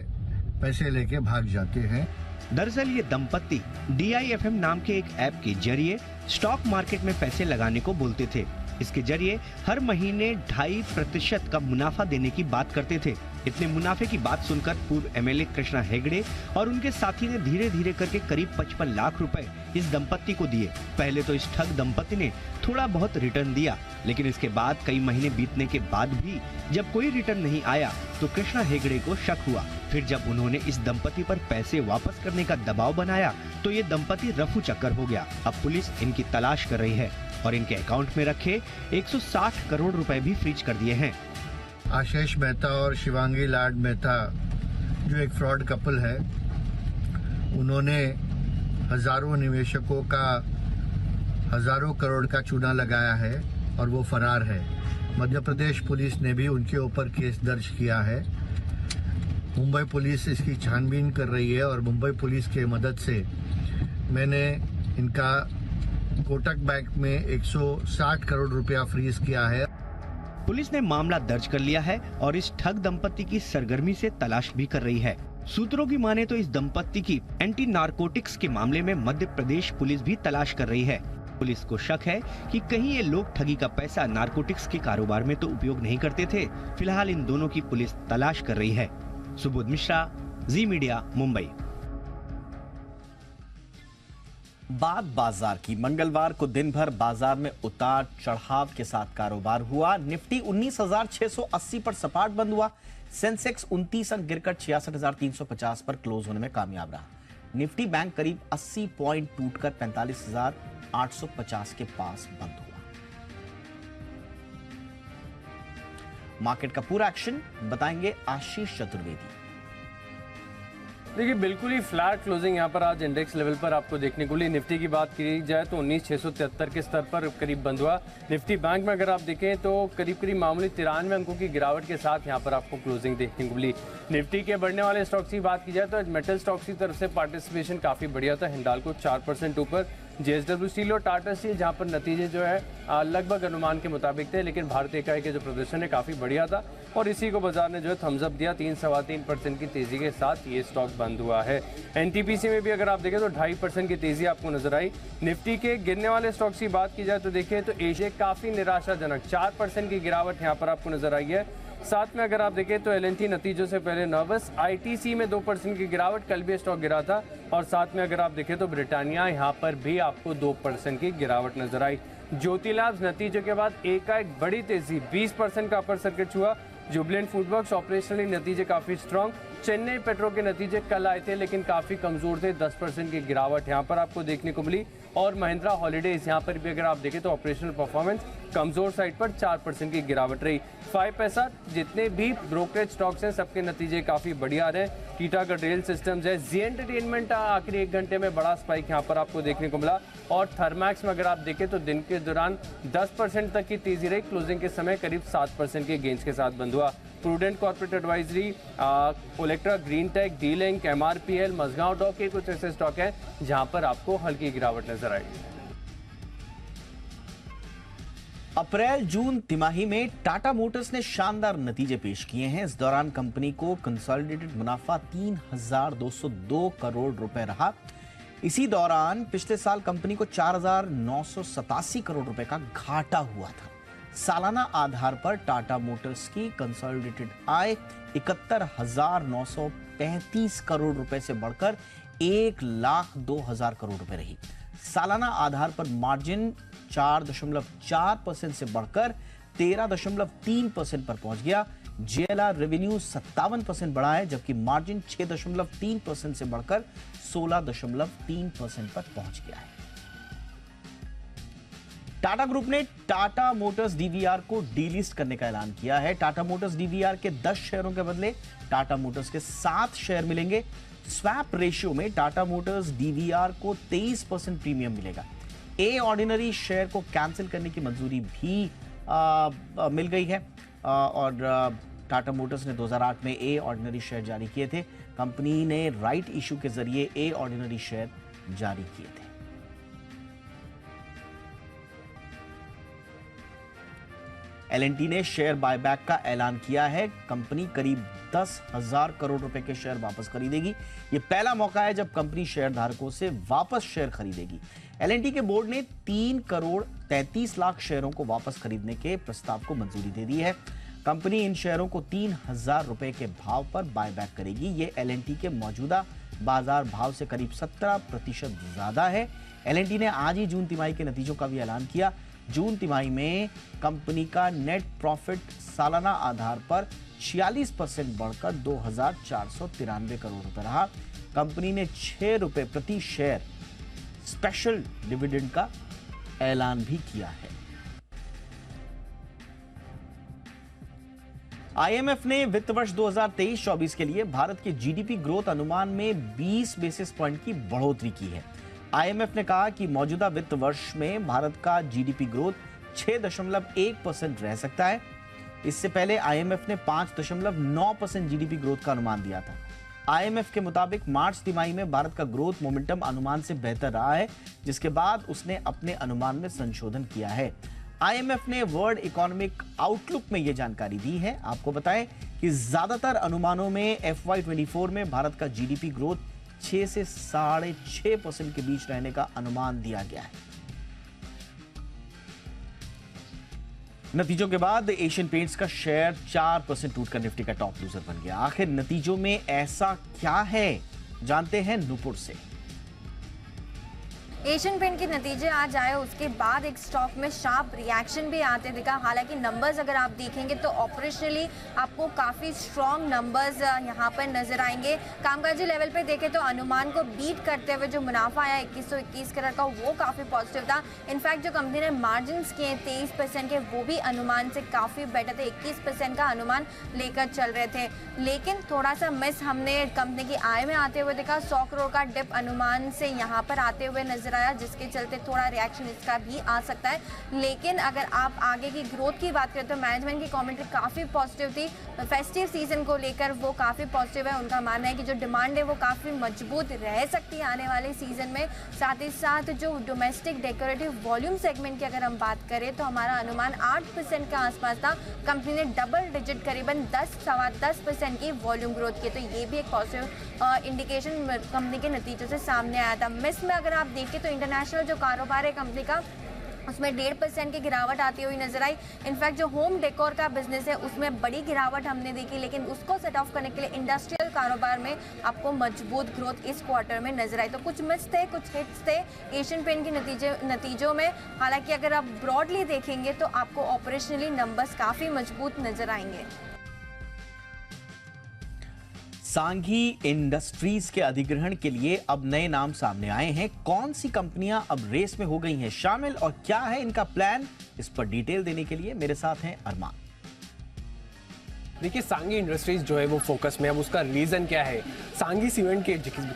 पैसे लेके भाग जाते हैं। दरअसल ये दंपत्ति DIFM नाम के एक ऐप के जरिए स्टॉक मार्केट में पैसे लगाने को बोलते थे। इसके जरिए हर महीने 2.5% का मुनाफा देने की बात करते थे। इतने मुनाफे की बात सुनकर पूर्व एमएलए कृष्णा हेगड़े और उनके साथी ने धीरे धीरे करके करीब 55 लाख रुपए इस दंपत्ति को दिए। पहले तो इस ठग दंपत्ति ने थोड़ा बहुत रिटर्न दिया, लेकिन इसके बाद कई महीने बीतने के बाद भी जब कोई रिटर्न नहीं आया तो कृष्णा हेगड़े को शक हुआ। फिर जब उन्होंने इस दंपत्ति पर पैसे वापस करने का दबाव बनाया तो ये दंपत्ति रफू चक्कर हो गया। अब पुलिस इनकी तलाश कर रही है और इनके अकाउंट में रखे 160 करोड़ रुपए भी फ्रीज कर दिए हैं। आशीष मेहता और शिवांगी लाड मेहता जो एक फ्रॉड कपल है, उन्होंने हजारों निवेशकों का हजारों करोड़ का चूना लगाया है और वो फरार है। मध्य प्रदेश पुलिस ने भी उनके ऊपर केस दर्ज किया है। मुंबई पुलिस इसकी छानबीन कर रही है और मुंबई पुलिस के मदद से मैंने इनका कोटक बैंक में 160 करोड़ रुपया फ्रीज किया है। पुलिस ने मामला दर्ज कर लिया है और इस ठग दंपत्ति की सरगर्मी से तलाश भी कर रही है। सूत्रों की माने तो इस दंपत्ति की एंटी नारकोटिक्स के मामले में मध्य प्रदेश पुलिस भी तलाश कर रही है। पुलिस को शक है कि कहीं ये लोग ठगी का पैसा नारकोटिक्स के कारोबार में तो उपयोग नहीं करते थे। फिलहाल इन दोनों की पुलिस तलाश कर रही है। सुबोध मिश्रा, जी मीडिया, मुंबई। बात बाजार की। मंगलवार को दिन भर बाजार में उतार चढ़ाव के साथ कारोबार हुआ। निफ्टी 19,680 पर सपाट बंद हुआ। सेंसेक्स 29 अंक गिरकर 66,350 पर क्लोज होने में कामयाब रहा। निफ्टी बैंक करीब 80 पॉइंट टूटकर 45,850 के पास बंद हुआ। मार्केट का पूरा एक्शन बताएंगे आशीष चतुर्वेदी। देखिए, बिल्कुल ही फ्लैट क्लोजिंग यहाँ पर आज इंडेक्स लेवल पर आपको देखने को मिली। निफ्टी की बात की जाए तो 19,673 के स्तर पर करीब बंद हुआ। निफ्टी बैंक में अगर आप देखें तो करीब करीब मामूली 93 अंकों की गिरावट के साथ यहाँ पर आपको क्लोजिंग देखने को मिली। निफ्टी के बढ़ने वाले स्टॉक्स की बात की जाए तो आज मेटल स्टॉक्स की तरफ से पार्टिसिपेशन काफी बढ़िया था। हिंडाल्को 4% ऊपर, JSW स्टील और टाटा स्टील जहां पर नतीजे जो है लगभग अनुमान के मुताबिक थे, लेकिन भारतीय इकाई के जो प्रदर्शन है काफी बढ़िया था और इसी को बाजार ने जो है थम्स अप दिया। 3-3.25% की तेजी के साथ ये स्टॉक बंद हुआ है। NTPC में भी अगर आप देखें तो 2.5% की तेजी आपको नजर आई। निफ्टी के गिरने वाले स्टॉक्स की बात की जाए तो देखिए तो एशिया काफी निराशाजनक 4% की गिरावट यहाँ पर आपको नजर आई है। साथ में अगर आप देखें तो L&T नतीजों से पहले नर्वस। ITC में 2% की गिरावट, कल भी स्टॉक गिरा था। और साथ में अगर आप देखें तो ब्रिटानिया यहाँ पर भी आपको 2% की गिरावट नजर आई। ज्योति लैब्स नतीजों के बाद एकाएक बड़ी तेजी 20% का अपर सर्किट हुआ। जुबिलेंट फूडवर्क्स ऑपरेशनली नतीजे काफी स्ट्रांग। चेन्नई पेट्रो के नतीजे कल आए थे लेकिन काफी कमजोर थे, 10% की गिरावट यहाँ पर आपको देखने को मिली। और महिंद्रा हॉलीडेज यहाँ पर भी अगर आप देखें तो ऑपरेशनल परफॉर्मेंस कमजोर साइड पर 4% की गिरावट रही। 5 पैसा जितने भी ब्रोकरेज स्टॉक्स हैं सबके नतीजे काफी बढ़िया रहे। टीटागढ़ रेल सिस्टम्स है, जी एंटरटेनमेंट आखिरी 1 घंटे में बड़ा स्पाइक यहाँ पर आपको देखने को मिला। और थर्मैक्स में अगर आप देखें तो दिन के दौरान 10% तक की तेजी रही, क्लोजिंग के समय करीब 7% के गेंस के साथ बंद हुआ। Prudent corporate advisory, Olectra green tech, D Link, MRPL, Mazagon dock के कुछ ऐसे स्टॉक हैं जहां पर आपको हल्की गिरावट नजर आएगी। अप्रैल जून तिमाही में टाटा मोटर्स ने शानदार नतीजे पेश किए हैं। इस दौरान कंपनी को कंसोलिडेटेड मुनाफा 3,202 करोड़ रुपए रहा। इसी दौरान पिछले साल कंपनी को 4,987 करोड़ रुपए का घाटा हुआ था। सालाना आधार पर टाटा मोटर्स की कंसोलिडेटेड आय 71,935 करोड़ रुपए से बढ़कर 1,02,000 करोड़ रुपए रही। सालाना आधार पर मार्जिन 4.4% से बढ़कर 13.3% पर पहुंच गया। जीएलआर रेवेन्यू 57% बढ़ा है, जबकि मार्जिन 6.3% से बढ़कर 16.3% पर पहुंच गया है। टाटा ग्रुप ने टाटा मोटर्स डीवीआर को डीलिस्ट करने का ऐलान किया है। टाटा मोटर्स डीवीआर के 10 शेयरों के बदले टाटा मोटर्स के 7 शेयर मिलेंगे। स्वैप रेशियो में टाटा मोटर्स डीवीआर को 23% प्रीमियम मिलेगा। ए ऑर्डिनरी शेयर को कैंसिल करने की मंजूरी भी मिल गई है और टाटा मोटर्स ने 2008 में ए ऑर्डिनरी शेयर जारी किए थे। कंपनी ने राइट इशू के जरिए ए ऑर्डिनरी शेयर जारी किए थे। एल&टी ने शेयर बायबैक का ऐलान किया है। कंपनी करीब 10,000 करोड़ रुपए के शेयर वापस खरीदेगी। यह पहला मौका है जब कंपनी शेयर धारकों से वापस शेयर खरीदेगी। एल&टी के बोर्ड ने 3 करोड़ 33 लाख शेयरों को वापस खरीदने के प्रस्ताव को मंजूरी दे दी है। कंपनी इन शेयरों को 3,000 रुपए के भाव पर बायबैक करेगी। ये एल&टी के मौजूदा बाजार भाव से करीब 17% ज्यादा है। एल&टी ने आज ही जून तिमाही के नतीजों का भी ऐलान किया। जून तिमाही में कंपनी का नेट प्रॉफिट सालाना आधार पर 46% बढ़कर 2,493 करोड़ रुपए रहा। कंपनी ने 6 रुपए प्रति शेयर स्पेशल डिविडेंड का ऐलान भी किया है। आईएमएफ ने वित्त वर्ष 2023-24 के लिए भारत के जीडीपी ग्रोथ अनुमान में 20 बेसिस पॉइंट की बढ़ोतरी की है। आईएमएफ ने कहा कि मौजूदा वित्त वर्ष में भारत का जीडीपी ग्रोथ 6.1% रह सकता है। इससे पहले आईएमएफ ने 5.9% जीडीपी ग्रोथ का अनुमान दिया था। आईएमएफ के मुताबिक मार्च तिमाही में भारत का ग्रोथ मोमेंटम अनुमान से बेहतर रहा है, जिसके बाद उसने अपने अनुमान में संशोधन किया है। आईएमएफ ने वर्ल्ड इकोनॉमिक आउटलुक में यह जानकारी दी है। आपको बताएं कि ज्यादातर अनुमानों में FY24 में भारत का जीडीपी ग्रोथ 6 से 6.5% के बीच रहने का अनुमान दिया गया है। नतीजों के बाद एशियन पेंट्स का शेयर 4% टूटकर निफ्टी का टॉप लूजर बन गया। आखिर नतीजों में ऐसा क्या है, जानते हैं नुपुर से। एशियन पेंट के नतीजे आज आए, उसके बाद एक स्टॉक में शार्प रिएक्शन भी आते दिखा। हालांकि नंबर्स अगर आप देखेंगे तो ऑपरेशनली आपको काफ़ी स्ट्रॉन्ग नंबर्स यहाँ पर नजर आएंगे। कामकाजी लेवल पे देखें तो अनुमान को बीट करते हुए जो मुनाफा आया 2121 करोड़ का, वो काफ़ी पॉजिटिव था। इनफैक्ट जो कंपनी ने मार्जिन्स किए 23% के, वो भी अनुमान से काफ़ी बेटर थे। 21% का अनुमान लेकर चल रहे थे, लेकिन थोड़ा सा मिस हमने कंपनी की आय में आते हुए देखा। 100 करोड़ का डिप अनुमान से यहाँ पर आते हुए नजर आया, जिसके चलते थोड़ा रिएक्शन इसका भी आ सकता है। लेकिन अगर आप आगे की ग्रोथ की बात करें तो मैनेजमेंट की कमेंट्री काफ़ी पॉजिटिव थी। फेस्टिव सीजन को लेकर वो काफ़ी पॉजिटिव है। उनका मानना है कि जो डिमांड है वो काफ़ी मजबूत रह सकती है आने वाले सीजन में। साथ ही साथ जो डोमेस्टिक डेकोरेटिव वॉल्यूम सेगमेंट की अगर हम बात करें तो हमारा अनुमान 8% के आसपास था। कंपनी ने डबल डिजिट करीबन 10-10% की वॉल्यूम ग्रोथ की, तो ये भी एक पॉजिटिव इंडिकेशन कंपनी के नतीजों से सामने आया था। मिस में अगर आप देखें तो इंटरनेशनल जो कारोबार है कंपनी का, उसमें 1.5% की गिरावट आती हुई नजर आई। इनफैक्ट जो होम डेकोर का बिजनेस है उसमें बड़ी गिरावट हमने देखी, लेकिन उसको सेट ऑफ करने के लिए इंडस्ट्रियल कारोबार में आपको मजबूत ग्रोथ इस क्वार्टर में नजर आई। तो कुछ मिस थे, कुछ हिट्स थे एशियन पेंट की नतीजों में। हालांकि अगर आप ब्रॉडली देखेंगे तो आपको ऑपरेशनली नंबर्स काफी मजबूत नजर आएंगे। सांघी इंडस्ट्रीज के अधिग्रहण के लिए अब नए नाम सामने आए हैं। कौन सी कंपनियां अब रेस में हो गई हैं शामिल और क्या है इनका प्लान, इस पर डिटेल देने के लिए मेरे साथ हैं अरमान। देखिए, सांघी इंडस्ट्रीज जो है वो फोकस में। अब उसका रीजन क्या है? सांघी सीमेंट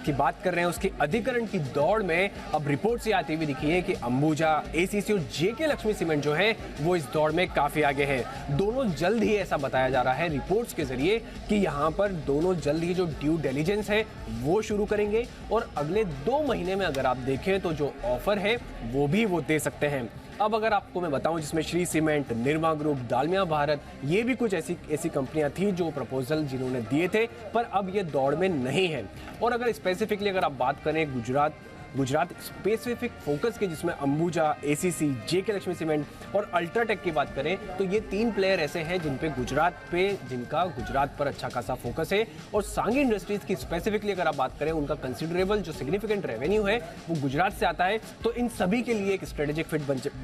की बात कर रहे हैं, उसके अधिग्रहण की दौड़ में अब रिपोर्ट से आती हुई दिखी है कि अंबुजा, एसीसी और जेके लक्ष्मी सीमेंट जो है वो इस दौड़ में काफी आगे है। दोनों जल्द ही, ऐसा बताया जा रहा है रिपोर्ट्स के जरिए, कि यहाँ पर दोनों जल्द ही जो ड्यू डिलिजेंस है वो शुरू करेंगे और अगले 2 महीने में अगर आप देखें तो जो ऑफर है वो भी वो दे सकते हैं। अब अगर आपको मैं बताऊं, जिसमें श्री सीमेंट, निर्मा ग्रुप, दालमिया भारत, ये भी कुछ ऐसी कंपनियां थी जो प्रपोजल जिन्होंने दिए थे, पर अब ये दौड़ में नहीं है। और अगर स्पेसिफिकली अगर आप बात करें गुजरात स्पेसिफिक फोकस के, जिसमें अंबुजा, एसीसी, जेके लक्ष्मी सीमेंट और अल्ट्राटेक की बात करें, तो ये 3 प्लेयर ऐसे हैं जिनका गुजरात पर अच्छा खासा फोकस है। और सांगी इंडस्ट्रीज की स्पेसिफिकली अगर आप बात करें, उनका कंसिडरेबल जो सिग्निफिकेंट रेवेन्यू है वो गुजरात से आता है, तो इन सभी के लिए एक स्ट्रेटेजिक फिट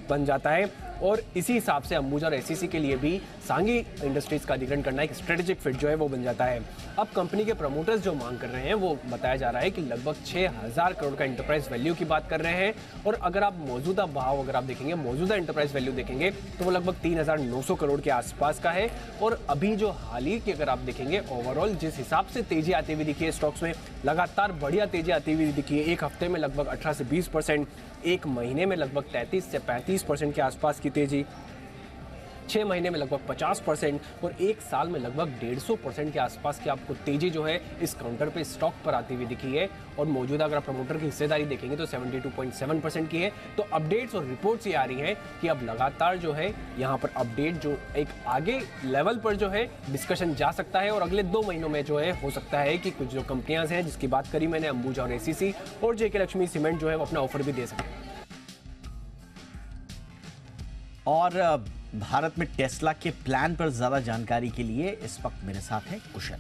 बन जाता है। और इसी हिसाब से अंबुजा और एसीसी के लिए भी सांगी इंडस्ट्रीज का अधिग्रहण करना एक स्ट्रेटेजिक फिट जो है वो बन जाता है। अब कंपनी के प्रमोटर्स जो मांग कर रहे हैं, वो बताया जा रहा है कि लगभग 6000 करोड़ का एंटरप्राइज वैल्यू की बात कर रहे हैं। और अगर आप मौजूदा भाव अगर आप देखेंगे, मौजूदा एंटरप्राइज वैल्यू देखेंगे, तो वो लगभग 3900 करोड़ के आसपास का है। और अभी जो हाल ही की अगर आप देखेंगे, ओवरऑल जिस हिसाब से तेजी आती हुई दिखी है स्टॉक्स में, लगातार बढ़िया तेजी आती हुई दिखी है। एक हफ्ते में लगभग 18 से 20%, एक महीने में लगभग 33 से 35% के आसपास की तेजी, 6 महीने में लगभग 50% और 1 साल में लगभग 150% के आसपास की आपको तेजी जो है इस काउंटर पे स्टॉक पर आती हुई दिखी है। और मौजूदा अगर प्रमोटर की हिस्सेदारी देखेंगे तो 72.7% की है। तो अपडेट्स और रिपोर्ट्स ये आ रही हैं कि अब लगातार जो है यहाँ पर अपडेट जो एक आगे लेवल पर जो है डिस्कशन जा सकता है। और अगले 2 महीनों में जो है हो सकता है कि कुछ जो कंपनियां हैं जिसकी बात करी मैंने, अंबुजा और एसीसी और जेके लक्ष्मी सीमेंट, जो है वो अपना ऑफर भी दे सकते हैं। और भारत में टेस्ला के प्लान पर ज्यादा जानकारी के लिए इस वक्त मेरे साथ है कुशल।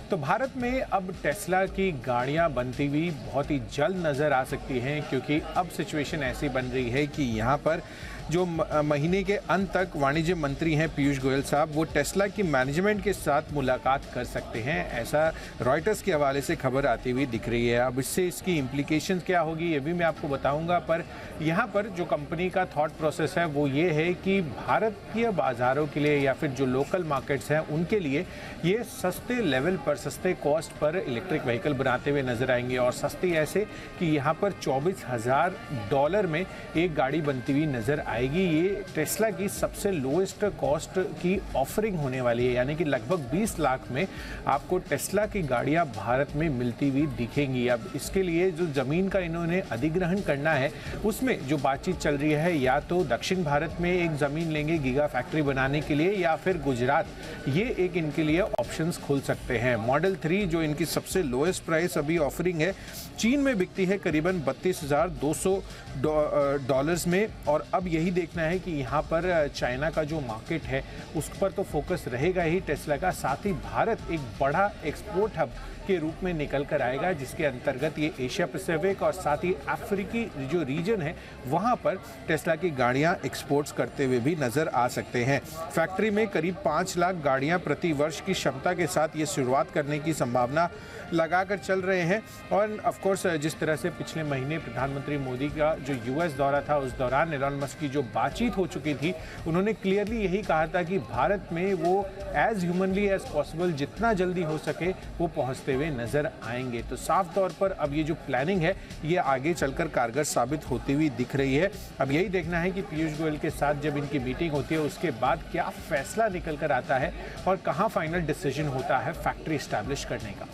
तो भारत में अब टेस्ला की गाड़ियां बनती हुई बहुत ही जल्द नज़र आ सकती हैं, क्योंकि अब सिचुएशन ऐसी बन रही है कि यहाँ पर जो महीने के अंत तक वाणिज्य मंत्री हैं पीयूष गोयल साहब, वो टेस्ला की मैनेजमेंट के साथ मुलाकात कर सकते हैं। ऐसा रॉयटर्स के हवाले से खबर आती हुई दिख रही है। अब इससे इसकी इम्प्लीकेशंस क्या होगी ये भी मैं आपको बताऊंगा, पर यहाँ पर जो कंपनी का थॉट प्रोसेस है वो ये है कि भारतीय बाज़ारों के लिए या फिर जो लोकल मार्केट्स हैं उनके लिए ये सस्ते लेवल पर, सस्ते कॉस्ट पर इलेक्ट्रिक व्हीकल बनाते हुए नजर आएंगे। और सस्ती ऐसे कि यहाँ पर $24,000 में एक गाड़ी बनती हुई नजर आएगी। ये टेस्ला की सबसे लोएस्ट कॉस्ट की ऑफरिंग होने वाली है, यानी कि लगभग 20 लाख में आपको टेस्ला की गाड़ियां भारत में मिलती हुई दिखेंगी। अब इसके लिए जो जमीन का इन्होंने अधिग्रहण करना है, उसमें जो बातचीत चल रही है, या तो दक्षिण भारत में एक जमीन लेंगे गीगा फैक्ट्री बनाने के लिए, या फिर गुजरात, ये एक इनके लिए ऑप्शंस खुल सकते हैं। मॉडल 3 जो इनकी सबसे लोएस्ट प्राइस अभी ऑफरिंग है, चीन में बिकती है करीबन $32,200 में। और अब यही देखना है कि यहाँ पर चाइना का जो मार्केट है उस पर तो फोकस रहेगा ही टेस्ला का, साथ ही भारत एक बड़ा एक्सपोर्ट हब के रूप में निकल कर आएगा, जिसके अंतर्गत ये एशिया पैसिफिक और साथ ही अफ्रीकी जो रीजन है वहाँ पर टेस्ला की गाड़ियाँ एक्सपोर्ट्स करते हुए भी नज़र आ सकते हैं। फैक्ट्री में करीब 5 लाख गाड़ियाँ प्रति वर्ष की क्षमता के साथ ये शुरुआत करने की संभावना लगाकर चल रहे हैं। और ऑफ कोर्स जिस तरह से पिछले महीने प्रधानमंत्री मोदी का जो यूएस दौरा था, उस दौरान एलन मस्क की जो बातचीत हो चुकी थी, उन्होंने क्लियरली यही कहा था कि भारत में वो एज ह्यूमनली एज पॉसिबल जितना जल्दी हो सके वो पहुंचते हुए नजर आएंगे। तो साफ तौर पर अब ये जो प्लानिंग है ये आगे चलकर कारगर साबित होती हुई दिख रही है। अब यही देखना है कि पीयूष गोयल के साथ जब इनकी मीटिंग होती है उसके बाद क्या फैसला निकल कर आता है और कहाँ फाइनल डिसीजन होता है फैक्ट्री एस्टैब्लिश करने का।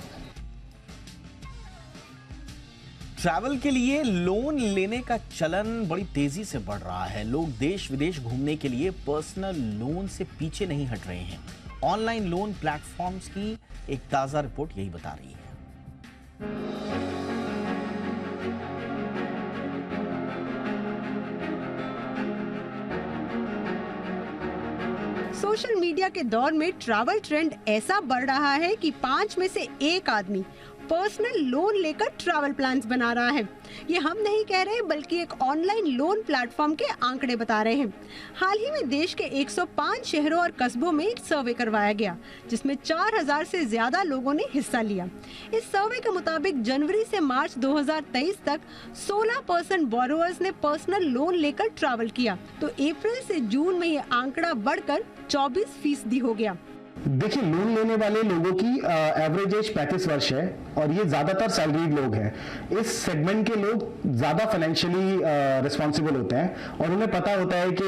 ट्रैवल के लिए लोन लेने का चलन बड़ी तेजी से बढ़ रहा है। लोग देश विदेश घूमने के लिए पर्सनल लोन से पीछे नहीं हट रहे हैं। ऑनलाइन लोन प्लेटफॉर्म्स की एक ताजा रिपोर्ट यही बता रही है। सोशल मीडिया के दौर में ट्रैवल ट्रेंड ऐसा बढ़ रहा है कि 5 में से 1 आदमी पर्सनल लोन लेकर ट्रैवल प्लान्स बना रहा है। ये हम नहीं कह रहे बल्कि एक ऑनलाइन लोन प्लेटफॉर्म के आंकड़े बता रहे हैं। हाल ही में देश के 105 शहरों और कस्बों में एक सर्वे करवाया गया जिसमें 4000 से ज्यादा लोगों ने हिस्सा लिया। इस सर्वे के मुताबिक जनवरी से मार्च 2023 तक 16% बोरोवर्स ने पर्सनल लोन लेकर ट्रैवल किया, तो अप्रैल से जून में ये आंकड़ा बढ़कर 24% हो गया। देखिए, लोन लेने वाले लोगों की एवरेज एज 35 वर्ष है और ये ज्यादातर सैलरीड लोग हैं। इस सेगमेंट के लोग ज्यादा फाइनेंशियली रिस्पॉन्सिबल होते हैं और उन्हें पता होता है कि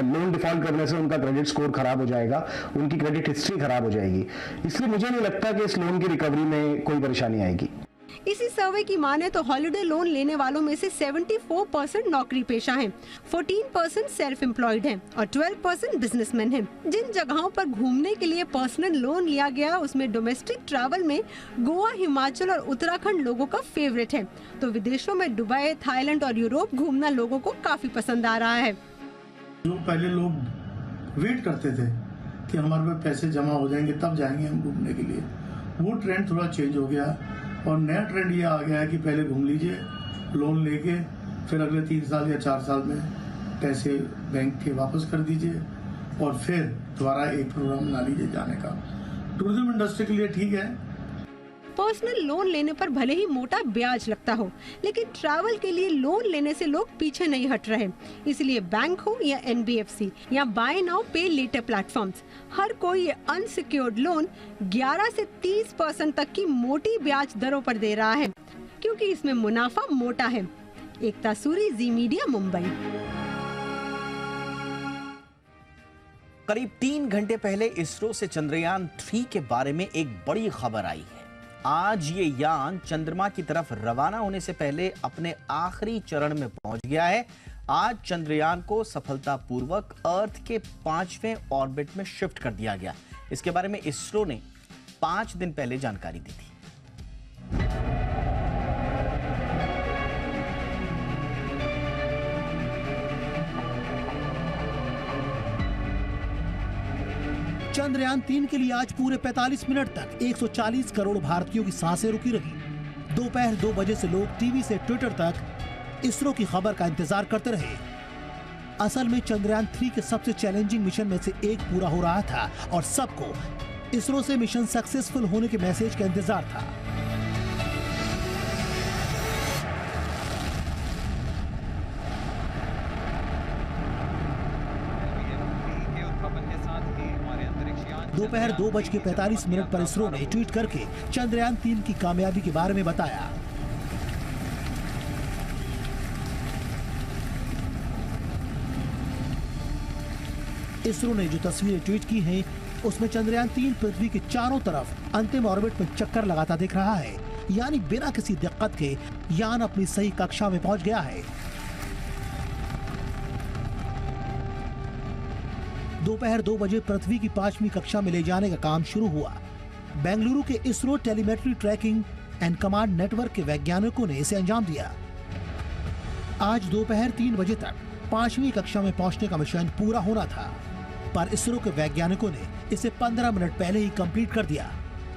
लोन डिफॉल्ट करने से उनका क्रेडिट स्कोर खराब हो जाएगा, उनकी क्रेडिट हिस्ट्री खराब हो जाएगी। इसलिए मुझे नहीं लगता कि इस लोन की रिकवरी में कोई परेशानी आएगी। इसी सर्वे की माने तो हॉलिडे लोन लेने वालों में से 74% नौकरी पेशा हैं, 14% सेल्फ एम्प्लॉयड हैं और 12% बिजनेसमैन हैं। जिन जगहों पर घूमने के लिए पर्सनल लोन लिया गया उसमें डोमेस्टिक ट्रैवल में गोवा, हिमाचल और उत्तराखंड लोगों का फेवरेट है, तो विदेशों में दुबई, थाईलैंड और यूरोप घूमना लोगों को काफी पसंद आ रहा है। जो पहले लोग वेट करते थे कि हमारे पास पैसे जमा हो जाएंगे तब जाएंगे हम घूमने के लिए, वो ट्रेंड थोड़ा चेंज हो गया और नया ट्रेंड ये आ गया है कि पहले घूम लीजिए लोन लेके, फिर अगले 3 साल या 4 साल में पैसे बैंक के वापस कर दीजिए और फिर दोबारा एक प्रोग्राम बना लीजिए जाने का। टूरिज्म इंडस्ट्री के लिए ठीक है। पर्सनल लोन लेने पर भले ही मोटा ब्याज लगता हो, लेकिन ट्रैवल के लिए लोन लेने से लोग पीछे नहीं हट रहे। इसलिए बैंक हो या NBFC या बाय नाउ पे लेटर प्लेटफॉर्म्स, हर कोई ये अनसिक्योर्ड लोन 11 से 30% तक की मोटी ब्याज दरों पर दे रहा है, क्योंकि इसमें मुनाफा मोटा है। एकता सूरी, जी मीडिया, मुंबई। करीब 3 घंटे पहले इसरो से चंद्रयान 3 के बारे में एक बड़ी खबर आई है। आज ये यान चंद्रमा की तरफ रवाना होने से पहले अपने आखिरी चरण में पहुंच गया है। आज चंद्रयान को सफलतापूर्वक अर्थ के 5वें ऑर्बिट में शिफ्ट कर दिया गया। इसके बारे में इसरो ने 5 दिन पहले जानकारी दी थी। चंद्रयान 3 के लिए आज पूरे 45 मिनट तक 140 करोड़ भारतीयों की सांसें रुकी रही। दोपहर 2 बजे से लोग टीवी से ट्विटर तक इसरो की खबर का इंतजार करते रहे। असल में चंद्रयान 3 के सबसे चैलेंजिंग मिशन में से एक पूरा हो रहा था और सबको इसरो से मिशन सक्सेसफुल होने के मैसेज का इंतजार था। दोपहर 2:45 पर इसरो ने ट्वीट करके चंद्रयान 3 की कामयाबी के बारे में बताया। इसरो ने जो तस्वीरें ट्वीट की हैं, उसमें चंद्रयान 3 पृथ्वी के चारों तरफ अंतिम ऑर्बिट में चक्कर लगाता दिख रहा है, यानी बिना किसी दिक्कत के यान अपनी सही कक्षा में पहुंच गया है। दोपहर 2 बजे पृथ्वी की 5वीं कक्षा में ले जाने का काम शुरू हुआ। बेंगलुरु के ISRO telemetry tracking and command network के वैज्ञानिकों ने इसे अंजाम दिया। आज दोपहर 3 बजे तक 5वीं कक्षा में पहुंचने का मिशन पूरा होना था, पर इसरो के वैज्ञानिकों ने इसे 15 मिनट पहले ही कंप्लीट कर दिया।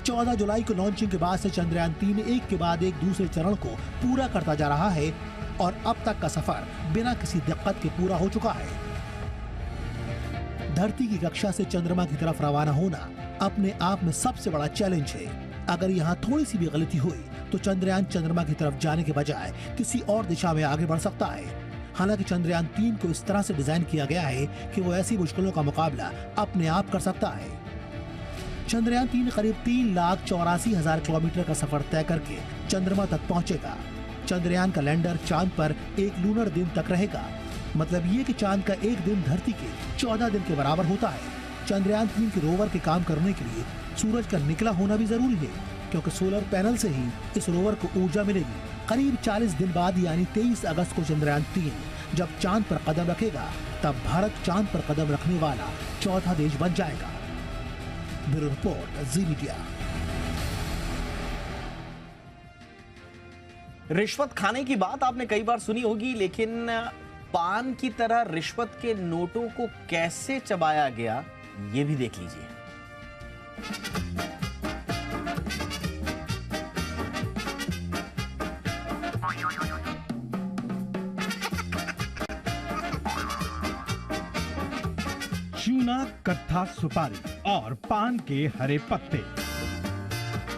14 जुलाई को लॉन्चिंग के बाद से चंद्रयान 3 एक के बाद एक दूसरे चरण को पूरा करता जा रहा है और अब तक का सफर बिना किसी दिक्कत के पूरा हो चुका है। धरती की कक्षा से चंद्रमा की तरफ रवाना होना अपने आप में सबसे बड़ा चैलेंज है। अगर यहाँ थोड़ी सी भी गलती हुई तो चंद्रयान चंद्रमा की तरफ जाने के बजाय किसी और दिशा में आगे बढ़ सकता है। हालांकि चंद्रयान 3 को इस तरह से डिजाइन किया गया है कि वो ऐसी मुश्किलों का मुकाबला अपने आप कर सकता है। चंद्रयान 3 करीब 3,84,000 किलोमीटर का सफर तय करके चंद्रमा तक पहुंचेगा। चंद्रयान का लैंडर चांद पर एक लूनर दिन तक रहेगा। मतलब ये कि चांद का एक दिन धरती के 14 दिन के बराबर होता है। चंद्रयान 3 के रोवर के काम करने के लिए सूरज का निकला होना भी जरूरी है, क्योंकि सोलर पैनल से ही इस रोवर को ऊर्जा मिलेगी। करीब 40 दिन बाद यानी 23 अगस्त को चंद्रयान 3 जब चांद पर कदम रखेगा, तब भारत चांद पर कदम रखने वाला चौथा देश बन जाएगा। ब्यूरो रिपोर्ट, जी मीडिया। रिश्वत खाने की बात आपने कई बार सुनी होगी, लेकिन पान की तरह रिश्वत के नोटों को कैसे चबाया गया, ये भी देख लीजिए। चूना, कत्था, सुपारी और पान के हरे पत्ते,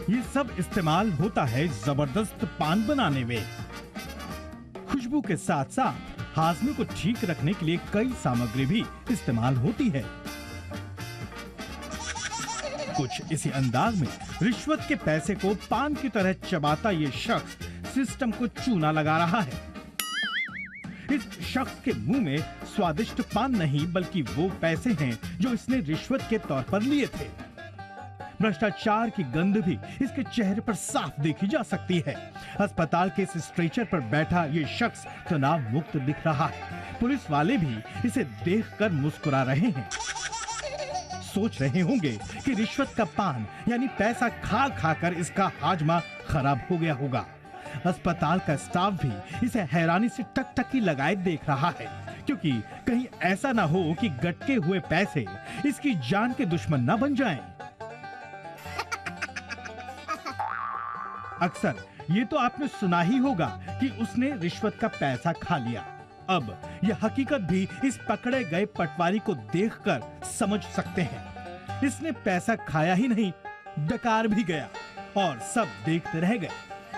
ये सब इस्तेमाल होता है जबरदस्त पान बनाने में। खुशबू के साथ साथ हाजमे को ठीक रखने के लिए कई सामग्री भी इस्तेमाल होती है। कुछ इसी अंदाज में रिश्वत के पैसे को पान की तरह चबाता ये शख्स सिस्टम को चूना लगा रहा है। इस शख्स के मुंह में स्वादिष्ट पान नहीं, बल्कि वो पैसे हैं जो इसने रिश्वत के तौर पर लिए थे। भ्रष्टाचार की गंध भी इसके चेहरे पर साफ देखी जा सकती है। अस्पताल के इस स्ट्रेचर पर बैठा ये शख्स तनाव मुक्त दिख रहा है। पुलिस वाले भी इसे देखकर मुस्कुरा रहे हैं। सोच रहे होंगे कि रिश्वत का पान यानी पैसा खा खाकर इसका हाजमा खराब हो गया होगा। अस्पताल का स्टाफ भी इसे हैरानी से टकटकी लगाए देख रहा है, क्योंकि कहीं ऐसा ना हो कि गटके हुए पैसे इसकी जान के दुश्मन न बन जाएं। अक्सर ये तो आपने सुना ही होगा कि उसने रिश्वत का पैसा खा लिया। अब यह हकीकत भी इस पकड़े गए पटवारी को देखकर समझ सकते हैं। इसने पैसा खाया ही नहीं, डकार भी गया और सब देखते रह गए।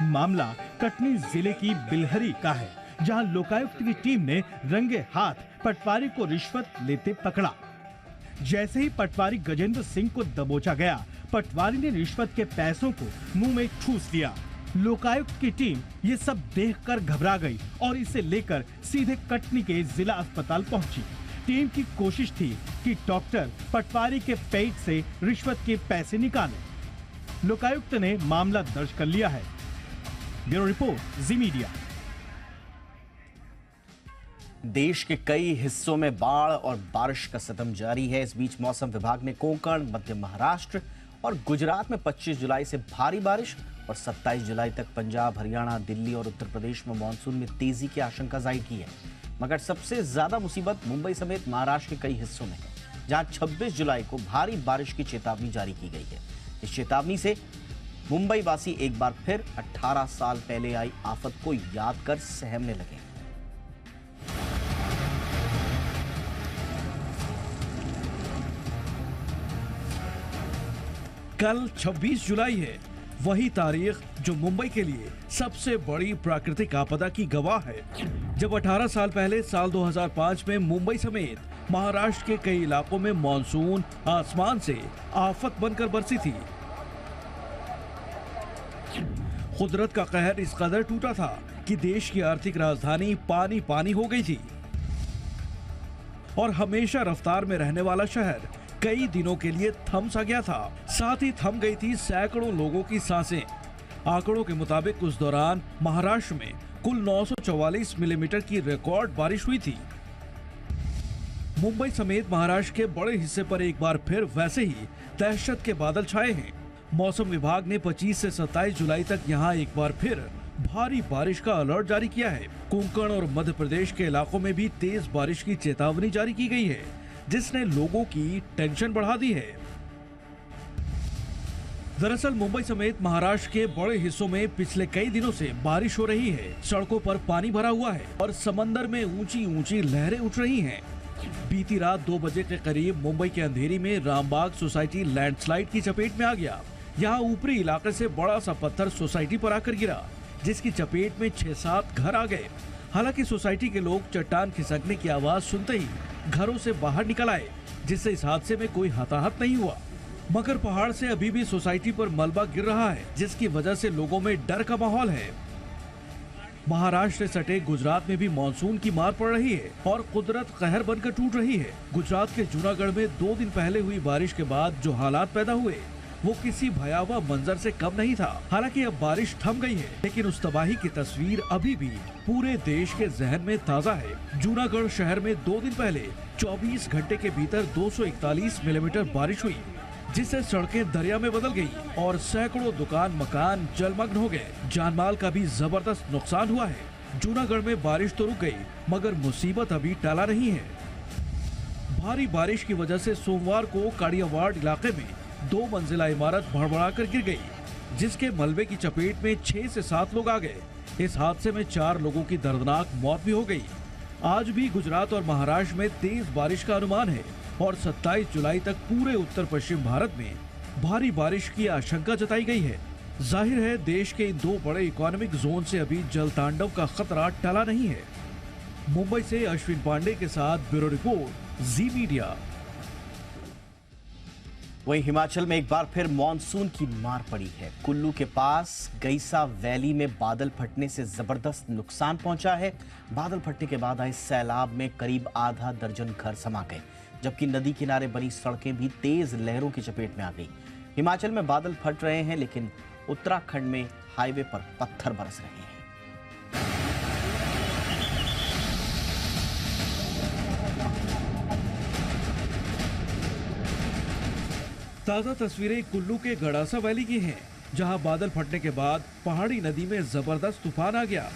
मामला कटनी जिले की बिलहरी का है, जहां लोकायुक्त की टीम ने रंगे हाथ पटवारी को रिश्वत लेते पकड़ा। जैसे ही पटवारी गजेंद्र सिंह को दबोचा गया, पटवारी ने रिश्वत के पैसों को मुंह में ठूस दिया। लोकायुक्त की टीम ये सब देखकर घबरा गई और इसे लेकर सीधे कटनी के जिला अस्पताल पहुंची। टीम की कोशिश थी कि डॉक्टर पटवारी के पेट से रिश्वत के पैसे निकालें। लोकायुक्त ने मामला दर्ज कर लिया है। ब्यूरो रिपोर्ट, जी मीडिया। देश के कई हिस्सों में बाढ़ और बारिश का सितम जारी है। इस बीच मौसम विभाग ने कोंकण, मध्य महाराष्ट्र और गुजरात में 25 जुलाई से भारी बारिश और 27 जुलाई तक पंजाब, हरियाणा, दिल्ली और उत्तर प्रदेश में मानसून में तेजी की आशंका जाहिर की है। मगर सबसे ज्यादा मुसीबत मुंबई समेत महाराष्ट्र के कई हिस्सों में है, जहां 26 जुलाई को भारी बारिश की चेतावनी जारी की गई है। इस चेतावनी से मुंबई वासी एक बार फिर 18 साल पहले आई आफत को याद कर सहमने लगे। कल 26 जुलाई है, वही तारीख जो मुंबई के लिए सबसे बड़ी प्राकृतिक आपदा की गवाह है। जब 18 साल पहले साल 2005 में मुंबई समेत महाराष्ट्र के कई इलाकों में मानसून आसमान से आफत बनकर बरसी थी। कुदरत का कहर इस कदर टूटा था कि देश की आर्थिक राजधानी पानी पानी हो गई थी और हमेशा रफ्तार में रहने वाला शहर कई दिनों के लिए थम सा गया था। साथ ही थम गई थी सैकड़ों लोगों की सांसें। आंकड़ों के मुताबिक उस दौरान महाराष्ट्र में कुल 944 मिलीमीटर की रिकॉर्ड बारिश हुई थी। मुंबई समेत महाराष्ट्र के बड़े हिस्से पर एक बार फिर वैसे ही दहशत के बादल छाए हैं। मौसम विभाग ने 25 से 27 जुलाई तक यहां एक बार फिर भारी बारिश का अलर्ट जारी किया है। कोंकण और मध्य प्रदेश के इलाकों में भी तेज बारिश की चेतावनी जारी की गई है, जिसने लोगों की टेंशन बढ़ा दी है। दरअसल मुंबई समेत महाराष्ट्र के बड़े हिस्सों में पिछले कई दिनों से बारिश हो रही है। सड़कों पर पानी भरा हुआ है और समंदर में ऊंची ऊंची लहरें उठ रही हैं। बीती रात 2 बजे के करीब मुंबई के अंधेरी में रामबाग सोसाइटी लैंडस्लाइड की चपेट में आ गया। यहाँ ऊपरी इलाके से बड़ा सा पत्थर सोसाइटी पर आकर गिरा, जिसकी चपेट में 6-7 घर आ गए। हालांकि सोसाइटी के लोग चट्टान खिसकने की आवाज सुनते ही घरों से बाहर निकल आए, जिससे इस हादसे में कोई हताहत नहीं हुआ। मगर पहाड़ से अभी भी सोसाइटी पर मलबा गिर रहा है, जिसकी वजह से लोगों में डर का माहौल है। महाराष्ट्र से सटे गुजरात में भी मानसून की मार पड़ रही है और कुदरत कहर बनकर टूट रही है। गुजरात के जूनागढ़ में 2 दिन पहले हुई बारिश के बाद जो हालात पैदा हुए वो किसी भयावह मंजर से कम नहीं था। हालांकि अब बारिश थम गई है, लेकिन उस तबाही की तस्वीर अभी भी पूरे देश के जहन में ताजा है। जूनागढ़ शहर में 2 दिन पहले 24 घंटे के भीतर 241 मिलीमीटर बारिश हुई, जिससे सड़कें दरिया में बदल गई और सैकड़ों दुकान मकान जलमग्न हो गए। जानमाल का भी जबरदस्त नुकसान हुआ है। जूनागढ़ में बारिश तो रुक गई, मगर मुसीबत अभी टला नहीं है। भारी बारिश की वजह से सोमवार को काड़ियावाड़ इलाके में 2 मंजिला इमारत भड़बड़ाकर गिर गई, जिसके मलबे की चपेट में 6 से 7 लोग आ गए। इस हादसे में 4 लोगों की दर्दनाक मौत भी हो गई। आज भी गुजरात और महाराष्ट्र में तेज बारिश का अनुमान है और 27 जुलाई तक पूरे उत्तर पश्चिम भारत में भारी बारिश की आशंका जताई गई है। जाहिर है देश के इन 2 बड़े इकोनॉमिक जोन से अभी जल तांडव का खतरा टला नहीं है। मुंबई से अश्विन पांडे के साथ ब्यूरो रिपोर्ट, जी मीडिया। वहीं हिमाचल में एक बार फिर मानसून की मार पड़ी है। कुल्लू के पास गईसा वैली में बादल फटने से जबरदस्त नुकसान पहुंचा है। बादल फटने के बाद आए सैलाब में करीब आधा दर्जन घर समा गए, जबकि नदी किनारे बनी सड़कें भी तेज लहरों की चपेट में आ गई। हिमाचल में बादल फट रहे हैं, लेकिन उत्तराखंड में हाईवे पर पत्थर बरस रहे हैं। ताजा तस्वीरें कुल्लू के गड़ासा वैली की हैं, जहां बादल फटने के बाद पहाड़ी नदी में जबरदस्त तूफान आ गया।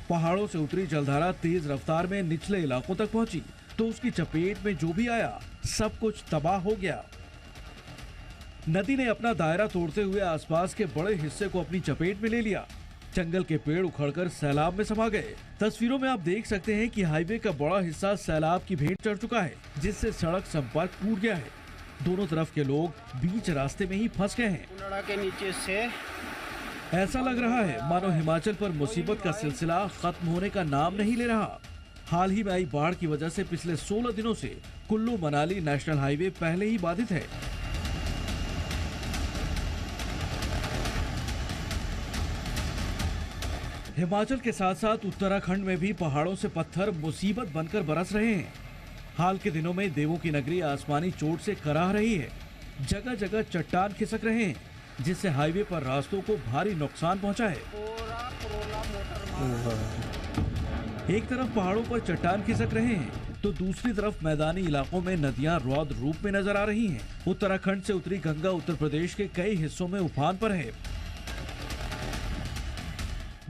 पहाड़ों से उतरी जलधारा तेज रफ्तार में निचले इलाकों तक पहुंची तो उसकी चपेट में जो भी आया सब कुछ तबाह हो गया। नदी ने अपना दायरा तोड़ते हुए आसपास के बड़े हिस्से को अपनी चपेट में ले लिया। जंगल के पेड़ उखड़कर सैलाब में समा गए। तस्वीरों में आप देख सकते हैं कि हाईवे का बड़ा हिस्सा सैलाब की भेंट चढ़ चुका है, जिससे सड़क संपर्क टूट गया है। दोनों तरफ के लोग बीच रास्ते में ही फंस गए हैं। के नीचे से ऐसा लग रहा है मानो हिमाचल पर मुसीबत का सिलसिला खत्म होने का नाम नहीं ले रहा। हाल ही में आई बाढ़ की वजह से पिछले 16 दिनों से कुल्लू मनाली नेशनल हाईवे पहले ही बाधित है। हिमाचल के साथ साथ उत्तराखंड में भी पहाड़ों से पत्थर मुसीबत बनकर बरस रहे हैं। हाल के दिनों में देवों की नगरी आसमानी चोट से कराह रही है। जगह जगह चट्टान खिसक रहे हैं, जिससे हाईवे पर रास्तों को भारी नुकसान पहुंचा है। एक तरफ पहाड़ों पर चट्टान खिसक रहे हैं तो दूसरी तरफ मैदानी इलाकों में नदियां रौद्र रूप में नजर आ रही हैं। उत्तराखंड से उतरी गंगा उत्तर प्रदेश के कई हिस्सों में उफान पर है।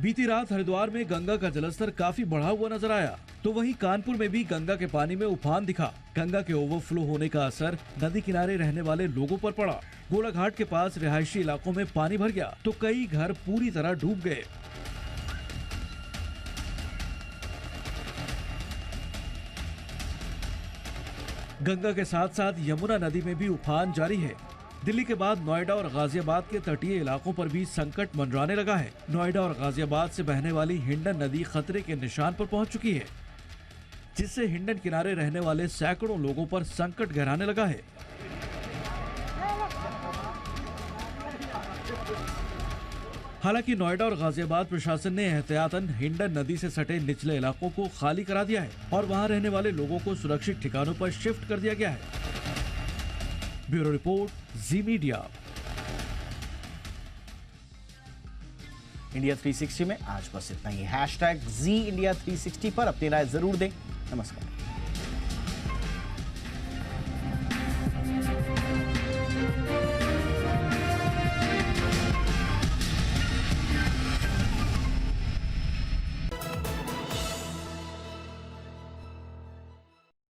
बीती रात हरिद्वार में गंगा का जलस्तर काफी बढ़ा हुआ नजर आया, तो वहीं कानपुर में भी गंगा के पानी में उफान दिखा। गंगा के ओवरफ्लो होने का असर नदी किनारे रहने वाले लोगों पर पड़ा। गोलाघाट के पास रिहायशी इलाकों में पानी भर गया तो कई घर पूरी तरह डूब गए। गंगा के साथ साथ यमुना नदी में भी उफान जारी है। दिल्ली के बाद नोएडा और गाजियाबाद के तटीय इलाकों पर भी संकट मंडराने लगा है। नोएडा और गाजियाबाद से बहने वाली हिंडन नदी खतरे के निशान पर पहुंच चुकी है, जिससे हिंडन किनारे रहने वाले सैकड़ों लोगों पर संकट गहराने लगा है। हालांकि नोएडा और गाजियाबाद प्रशासन ने एहतियातन हिंडन नदी से सटे निचले इलाकों को खाली करा दिया है और वहां रहने वाले लोगों को सुरक्षित ठिकानों पर शिफ्ट कर दिया गया है। ब्यूरो रिपोर्ट, जी मीडिया। इंडिया 360 में आज बस इतना ही। #ZIndia360 पर अपनी राय जरूर दें। नमस्कार।